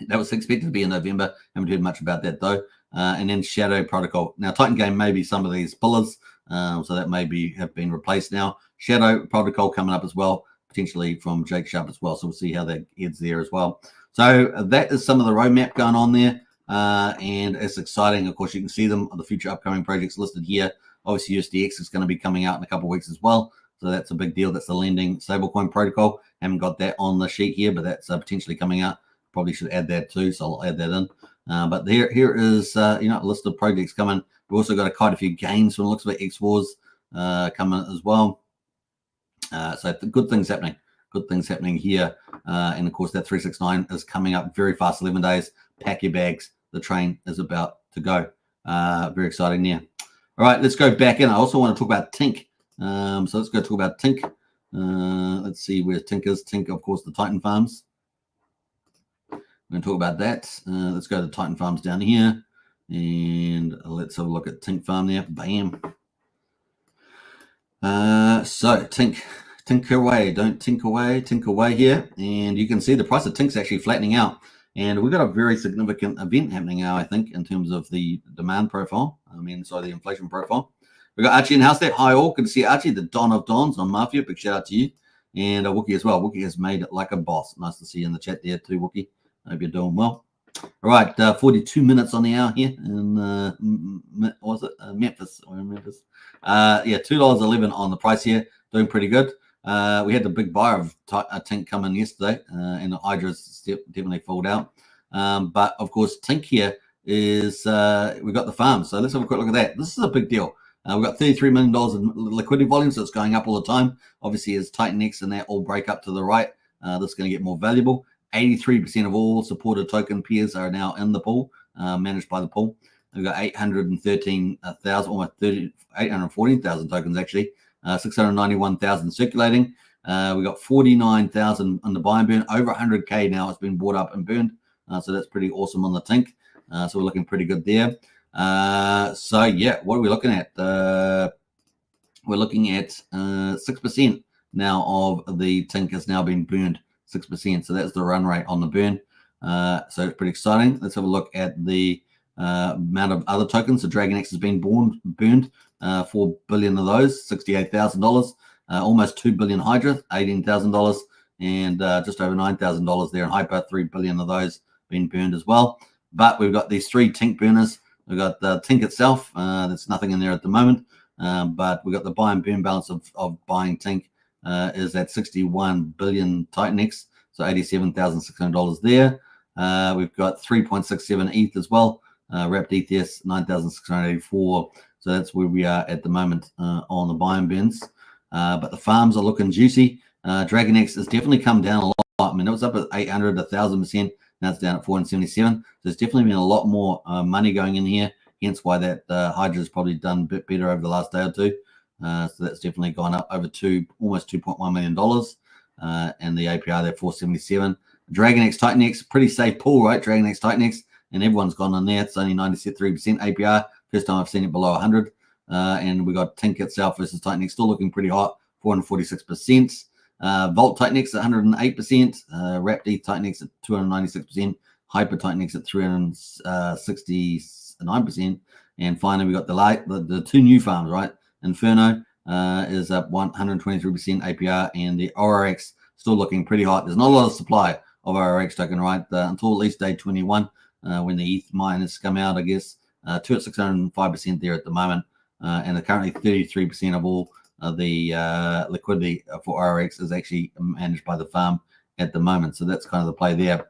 That was expected to be in November. Haven't heard much about that though. And then Shadow Protocol. Now Titan Game may be some of these pillars, so that may have been replaced now. Shadow Protocol coming up as well, potentially from Jake Sharp as well. So we'll see how that heads there as well. So that is some of the roadmap going on there, and it's exciting. Of course, you can see them on the future upcoming projects listed here. Obviously, USDX is going to be coming out in a couple of weeks as well. So that's a big deal. That's the lending stablecoin protocol. Haven't got that on the sheet here, but that's potentially coming out. Probably should add that too, so I'll add that in. But here is a list of projects coming. We've also got quite a few gains from the looks of it. X Wars coming as well. So good things happening. Good things happening here. And of course, that 369 is coming up very fast. 11 days. Pack your bags. The train is about to go. Very exciting there. All right, let's go back in. I also want to talk about Tink. So let's go talk about Tink. Let's see where Tink is. Tink, of course, the Titan Farms. We're going to talk about that. Let's go to Titan Farms down here. And let's have a look at Tink Farm there. Bam. So Tink away. Don't tink away here. And you can see the price of Tink's actually flattening out. And we've got a very significant event happening now, I think, in terms of the demand profile. The inflation profile. We've got Archie in house there. Hi all. Good to see Archie, the Don of Dons on Mafia. Big shout out to you. And Wookie as well. Wookie has made it like a boss. Nice to see you in the chat there too, Wookie. Hope you're doing well. All right, 42 minutes on the hour here in Memphis. We're in Memphis. $2.11 on the price here. Doing pretty good. We had the big buyer of Tink come in yesterday, and the Hydra's definitely filled out. But of course, Tink here is we've got the farm. So let's have a quick look at that. This is a big deal. We've got $33 million in liquidity volume, so it's going up all the time. Obviously, as TitanX and that all break up to the right, this is going to get more valuable. 83% of all supported token pairs are now in the pool, managed by the pool. We've got 813,000, almost 814,000 tokens actually, 691,000 circulating. We've got 49,000 on the buy and burn, over 100K now. It's been bought up and burned. So that's pretty awesome on the Tink. So we're looking pretty good there. So yeah, what are we looking at? We're looking at 6% now of the Tink has now been burned. 6%. So that's the run rate on the burn. So it's pretty exciting. Let's have a look at the amount of other tokens. The Dragon X has been burned. 4 billion of those, $68,000. Almost 2 billion Hydra, $18,000. And just over $9,000 there in Hyper, 3 billion of those been burned as well. But we've got these 3 Tink burners. We've got the Tink itself. There's nothing in there at the moment. But we've got the buy and burn balance of buying Tink. Is at 61 billion TitanX, so $87,600 there. We've got 3.67 ETH as well. Wrapped ETH 9,684. So that's where we are at the moment on the buy and burns. But the farms are looking juicy. Dragon X has definitely come down a lot. I mean, it was up at 800, 1,000%. Now it's down at 477. So there's definitely been a lot more money going in here. Hence why that Hydra has probably done a bit better over the last day or two. So that's definitely gone up over almost $2.1 million. And the APR there 477. DragonX, TitanX, pretty safe pool, right? DragonX, TitanX, and everyone's gone on there. It's only 93% APR. First time I've seen it below 100. And we got Tink itself versus TitanX still looking pretty hot, 446%. Volt TitanX at 108%. Wrapped ETH TitanX at 296%. Hyper TitanX at 369%. And finally, we got the two new farms, right? Inferno is up 123% APR, and the ORX still looking pretty hot. There's not a lot of supply of ORX token, right? Until at least day 21, when the ETH miners come out, I guess. 605% there at the moment, and currently 33% of all the liquidity for ORX is actually managed by the farm at the moment. So that's kind of the play there.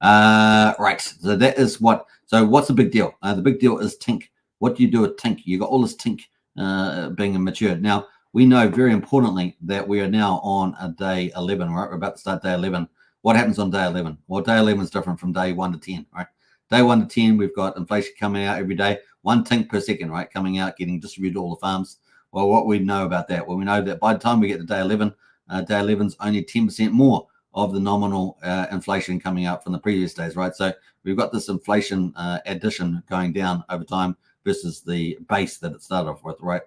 Right. So that is what. So what's the big deal? The big deal is Tink. What do you do with Tink? You got all this Tink being matured. Now we know very importantly that we are now on a day 11. Right, we're about to start day 11. What happens on day 11? Well, day 11 is different from day 1 to 10. Right. Day 1 to 10, we've got inflation coming out every day, 1 Tink per second, right, coming out, getting distributed to all the farms. Well, what we know about that? Well, we know that by the time we get to day 11, day 11 is only 10% more of the nominal inflation coming out from the previous days, right? So we've got this inflation addition going down over time versus the base that it started off with, right?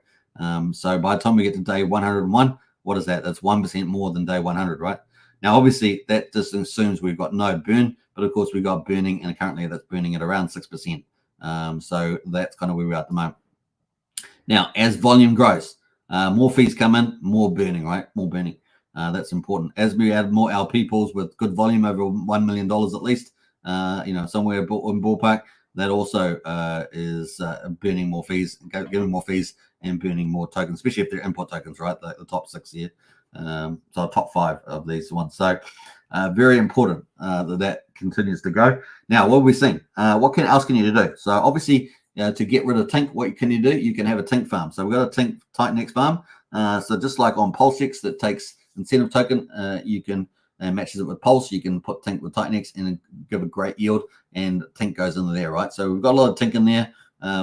So by the time we get to day 101, what is that? That's 1% more than day 100, right? Now, obviously, that just assumes we've got no burn, but of course, we've got burning, and currently that's burning at around 6%. So that's kind of where we are at the moment. Now, as volume grows, more fees come in, more burning, right? More burning. That's important. As we add more LP pools with good volume over $1 million at least, somewhere in ballpark, that also is burning more fees, giving more fees and burning more tokens, especially if they're import tokens, right? The top 6 here. So top 5 of these ones. So very important that continues to grow. Now, what are we seeing? What else can you do? So obviously, to get rid of Tink, what can you do? You can have a Tink farm. So we've got a Tink TitanX farm. So just like on Pulsechain that takes incentive token, you can matches it with Pulse. You can put Tink with TitanX and give a great yield, and Tink goes into there, right? So we've got a lot of Tink in there.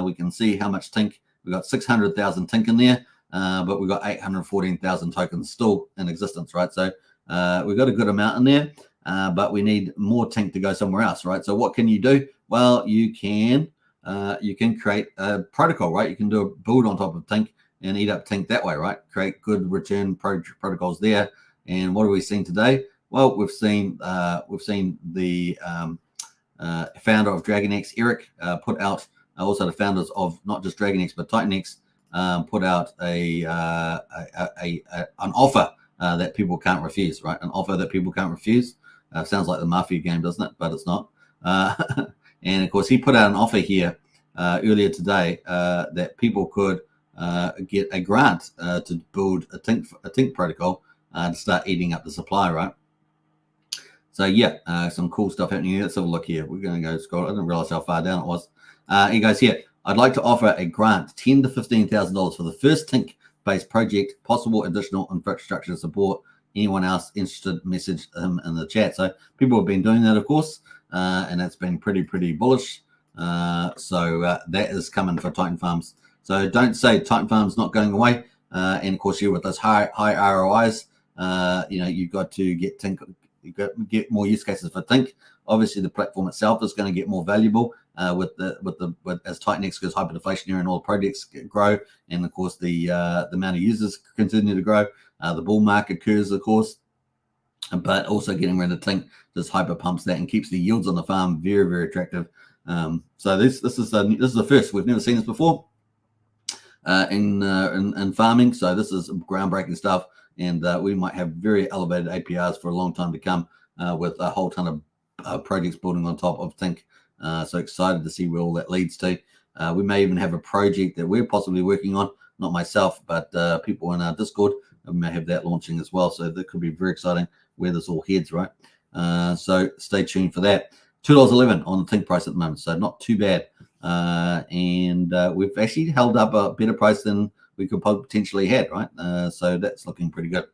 We can see how much Tink. We've got 600,000 Tink in there, but we've got 814,000 tokens still in existence, right? So we've got a good amount in there, but we need more Tink to go somewhere else, right? So what can you do? Well, you can create a protocol, right? You can do a build on top of Tink and eat up Tink that way, right? Create good return protocols there. And what are we seeing today? Well, we've seen the founder of DragonX, Eric, put out also the founders of not just DragonX but TitanX put out an offer that people can't refuse, right? An offer that people can't refuse. Sounds like the Mafia game, doesn't it? But it's not. And of course, he put out an offer here earlier today that people could get a grant to build a Tink protocol to start eating up the supply, right? So yeah, some cool stuff happening here. Let's have a look here. We're going to go scroll. I didn't realize how far down it was. He goes here. I'd like to offer a grant, $10,000 to $15,000 for the first Tink-based project. Possible additional infrastructure support. Anyone else interested? Message him in the chat. So people have been doing that, of course, and that's been pretty bullish. So that is coming for Titan Farms. So don't say Titan Farms not going away. And of course, here with those high ROIs, you've got to get Tink. You've got to get more use cases for Tink. Obviously, the platform itself is going to get more valuable as TitanX goes hyperdeflationary and all the projects grow, and of course the amount of users continue to grow. The bull market occurs, of course, but also getting rid of Tink just hyper pumps that and keeps the yields on the farm very attractive. So this is the first. We've never seen this before in farming. So this is groundbreaking stuff. And we might have very elevated APRs for a long time to come with a whole ton of projects building on top of Tink. So excited to see where all that leads to. We may even have a project that we're possibly working on, not myself, but people in our Discord. We may have that launching as well. So that could be very exciting where this all heads, right? So stay tuned for that. $2.11 on the Tink price at the moment. So not too bad. And we've actually held up a better price than we could potentially had, right? So that's looking pretty good.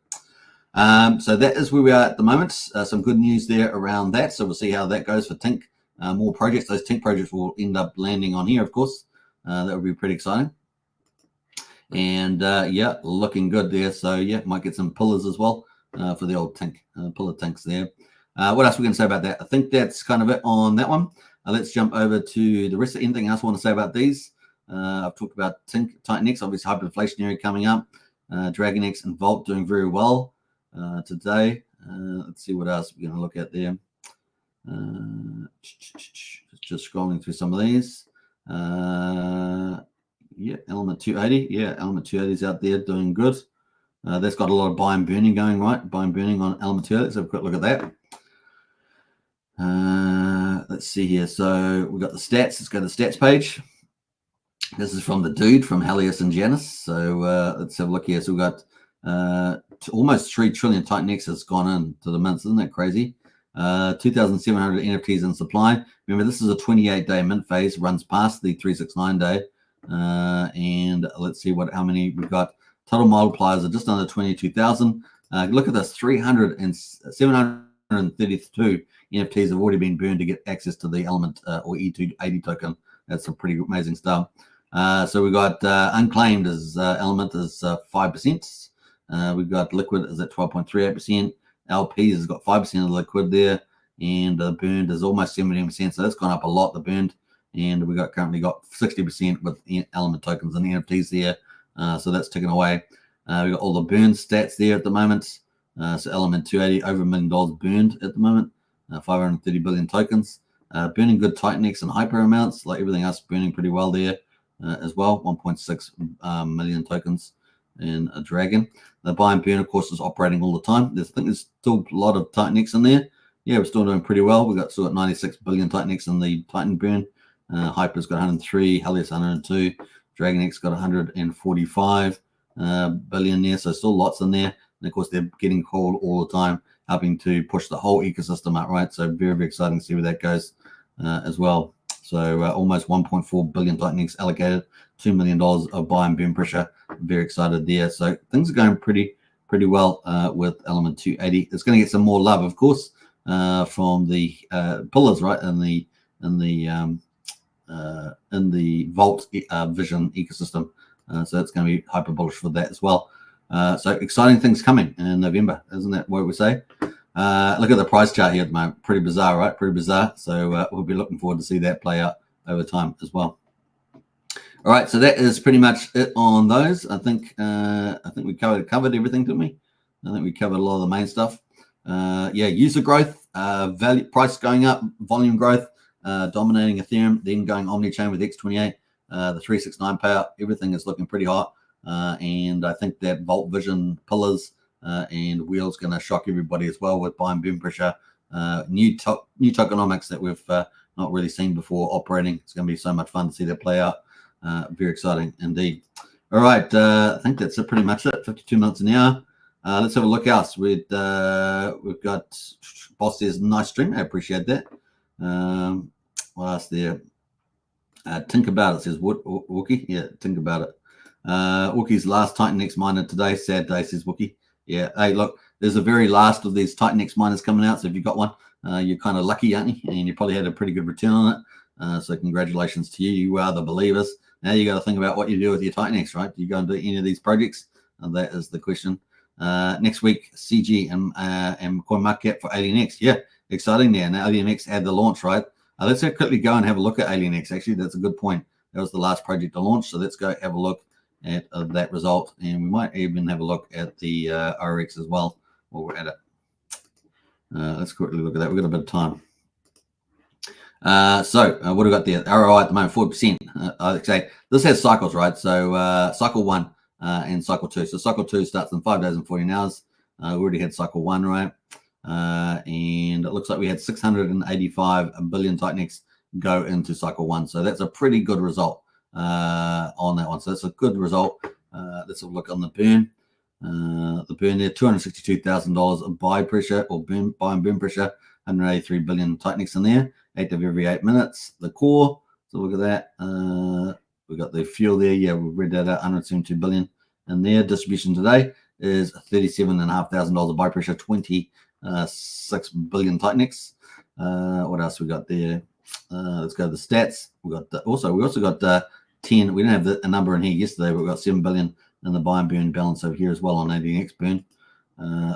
So that is where we are at the moment. Some good news there around that. So we'll see how that goes for Tink. More projects. Those Tink projects will end up landing on here, of course. That would be pretty exciting. And yeah, looking good there. So yeah, might get some pillars as well for the old tank, pillar tanks there. What else are we going to say about that? I think that's kind of it on that one. Let's jump over to the rest of anything else I want to say about these. I've talked about TitanX, obviously hyperinflationary coming up. DragonX and Vault doing very well today. Let's see what else we're going to look at there. Just scrolling through some of these. Yeah, Element 280. Yeah, Element 280 is out there doing good. That's got a lot of buy and burning going, right? Buy and burning on Element 280. Let's have a quick look at that. Let's see here. So we've got the stats. Let's go to the stats page. This is from the dude from Helios and Janus. So let's have a look here. So we've got almost 3 trillion TitanX has gone into the mints. Isn't that crazy? 2,700 NFTs in supply. Remember, this is a 28-day mint phase, runs past the 369-day. And let's see how many we've got. Total multipliers are just under 22,000. Look at this, 732 NFTs have already been burned to get access to the Element or E280 token. That's some pretty amazing stuff. So we've got unclaimed as Element is 5%. We've got liquid is at 12.38%. LPs has got 5% of the liquid there, and burned is almost 17%. So that's gone up a lot, the burned. And we currently got 60% with Element tokens and NFTs there. So that's ticking away. We got all the burn stats there at the moment. So Element 280 over $1 million burned at the moment. 530 billion tokens. Burning good TitanX and hyper amounts, like everything else, burning pretty well there as well. 1.6 million tokens in a Dragon. The buy and burn, of course, is operating all the time. I think there's still a lot of TitanX in there. Yeah, we're still doing pretty well. We've still got 96 billion TitanX in the Titan burn. Hyper's got 103, Helios 102, DragonX got 145 billion there, so still lots in there. And of course, they're getting called all the time, helping to push the whole ecosystem out, right? So very, very exciting to see where that goes as well. So almost 1.4 billion TitanX allocated, $2 million of buy and burn pressure. Very excited there. So things are going pretty well with Element 280. It's going to get some more love, of course, from the pillars, right, in the Vault Vision ecosystem. So it's going to be hyper bullish for that as well. So exciting things coming in November, isn't that what we say? Look at the price chart here at the moment. Pretty bizarre, right? Pretty bizarre. So we'll be looking forward to see that play out over time as well. All right, so that is pretty much it on those. I think we covered everything, didn't we? I think we covered a lot of the main stuff. Yeah, user growth, value, price going up, volume growth, dominating Ethereum, then going omni-chain with X28, the 369 payout, everything is looking pretty hot. And I think that Vault Vision pillars and wheels going to shock everybody as well with buy and burn pressure. New tokenomics that we've not really seen before operating. It's going to be so much fun to see that play out. Very exciting indeed. All right, I think that's pretty much it. 52 minutes an hour. Let's have a look else. We've got Boss says nice stream. I appreciate that. What else there? Think about it says Wookie. Yeah, think about it. Wookie's last TitanX miner today. Sad day, says Wookie. Yeah. Hey, look, there's a very last of these TitanX miners coming out. So if you've got one, you're kind of lucky, aren't you? And you probably had a pretty good return on it. So congratulations to you. You are the believers. Now you got to think about what you do with your TitanX, right? Do you go and do any of these projects? That is the question. Next week, CG and CoinMarketCap for AlienX. Yeah, exciting there. Now AlienX had the launch, right? Let's quickly go and have a look at AlienX. Actually, that's a good point. That was the last project to launch. So let's go have a look at that result. And we might even have a look at the RX as well while we're at it. Let's quickly look at that. We've got a bit of time. So what do we got there? ROI at the moment, 4%. I'd say this has cycles, right? So cycle 1 and cycle 2. So cycle 2 starts in 5 days and 14 hours. We already had cycle 1, right? And it looks like we had 685 billion TitanX go into cycle 1. So that's a pretty good result on that one. So that's a good result. Let's have a look on the burn. The burn there, $262,000 of buy pressure or buy and burn pressure, 183 billion TitanX in there, active every 8 minutes. The core, so look at that. We've got the fuel there. Yeah, we've read that out, 172 billion in there. Distribution today is $37,500 of buy pressure, 26 billion TitanX. What else we got there? Let's go to the stats. We also got 10. We didn't have a number in here yesterday, but we've got 7 billion in the buy and burn balance over here as well on ADNX burn.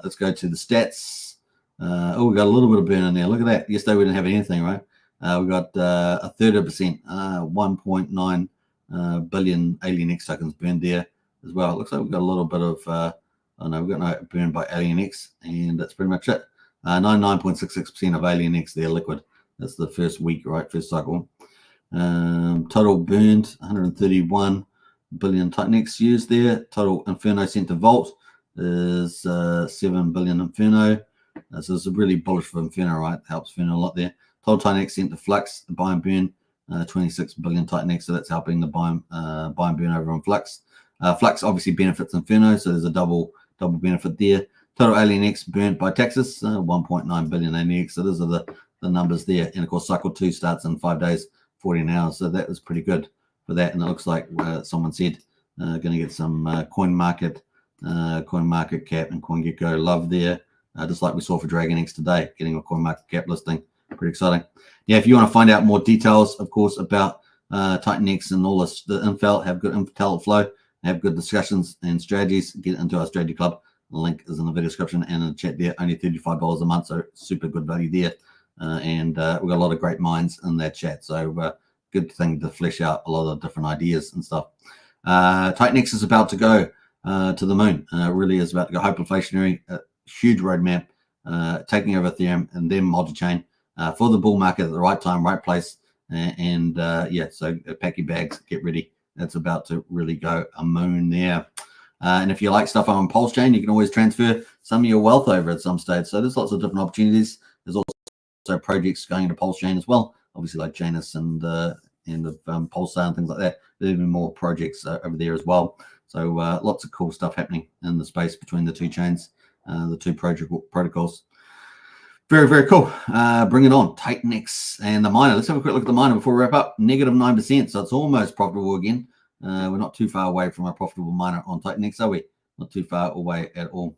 Let's go to the stats. Oh, we got a little bit of burn in there. Look at that. Yesterday we didn't have anything, right? We got a third of a percent, 1.9 billion AlienX tokens burned there as well. It looks like we've got a little bit of, oh no, we've got no burn by AlienX, and that's pretty much it. 99.66% of AlienX there liquid. That's the first week, right? First cycle. Total burned 131 billion TitanX used there. Total Inferno sent to Vault is 7 billion Inferno. So it's really bullish for Inferno, right? Helps Inferno a lot there. Total TitanX sent to Flux, the buy and burn, 26 billion TitanX. So that's helping the buy and burn over on Flux. Flux obviously benefits Inferno, so there's a double benefit there. Total AlienX burnt by Texas, 1.9 billion AlienX. So those are the numbers there. And of course, cycle 2 starts in 5 days, 14 hours. So that was pretty good for that. And it looks like someone said going to get some coin market cap and CoinGecko love there, just like we saw for DragonX today, getting a coin market cap listing. Pretty exciting. Yeah, if you want to find out more details, of course, about TitanX and all this, the info, have good intel flow, have good discussions and strategies, get into our strategy club. The link is in the video description and in the chat there. Only $35 a month, so super good value there. And we've got a lot of great minds in that chat, so good thing to flesh out a lot of different ideas and stuff. TitanX is about to go to the moon. Really is about to go hyperinflationary, huge roadmap, taking over Ethereum and then multi-chain for the bull market at the right time, right place. And yeah, so pack your bags, get ready. It's about to really go a moon there. And if you like stuff on Pulsechain, you can always transfer some of your wealth over at some stage. So there's lots of different opportunities. There's also projects going into Pulsechain as well, obviously like Janus and the Pulsar and things like that. There's even more projects over there as well. So lots of cool stuff happening in the space between the two chains, the two protocols. Very, very cool. Bring it on. TitanX and the miner. Let's have a quick look at the miner before we wrap up. Negative 9%. So it's almost profitable again. We're not too far away from a profitable miner on TitanX, are we? Not too far away at all.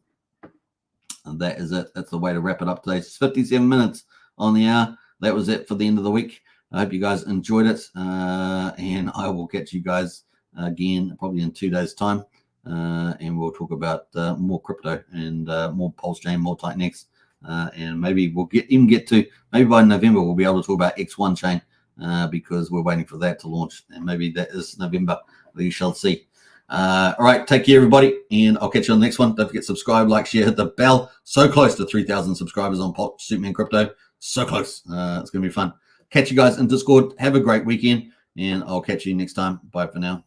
And that is it. That's the way to wrap it up today. It's 57 minutes on the hour. That was it for the end of the week. I hope you guys enjoyed it. And I will catch you guys again probably in 2 days' time. And we'll talk about more crypto and more Pulsechain, more TitanX. And maybe we'll get to, maybe by November, we'll be able to talk about X1 chain because we're waiting for that to launch. And maybe that is November. We shall see. All right, take care, everybody. And I'll catch you on the next one. Don't forget, subscribe, like, share, hit the bell. So close to 3,000 subscribers on Superman Crypto. So close. It's going to be fun. Catch you guys in Discord. Have a great weekend. And I'll catch you next time. Bye for now.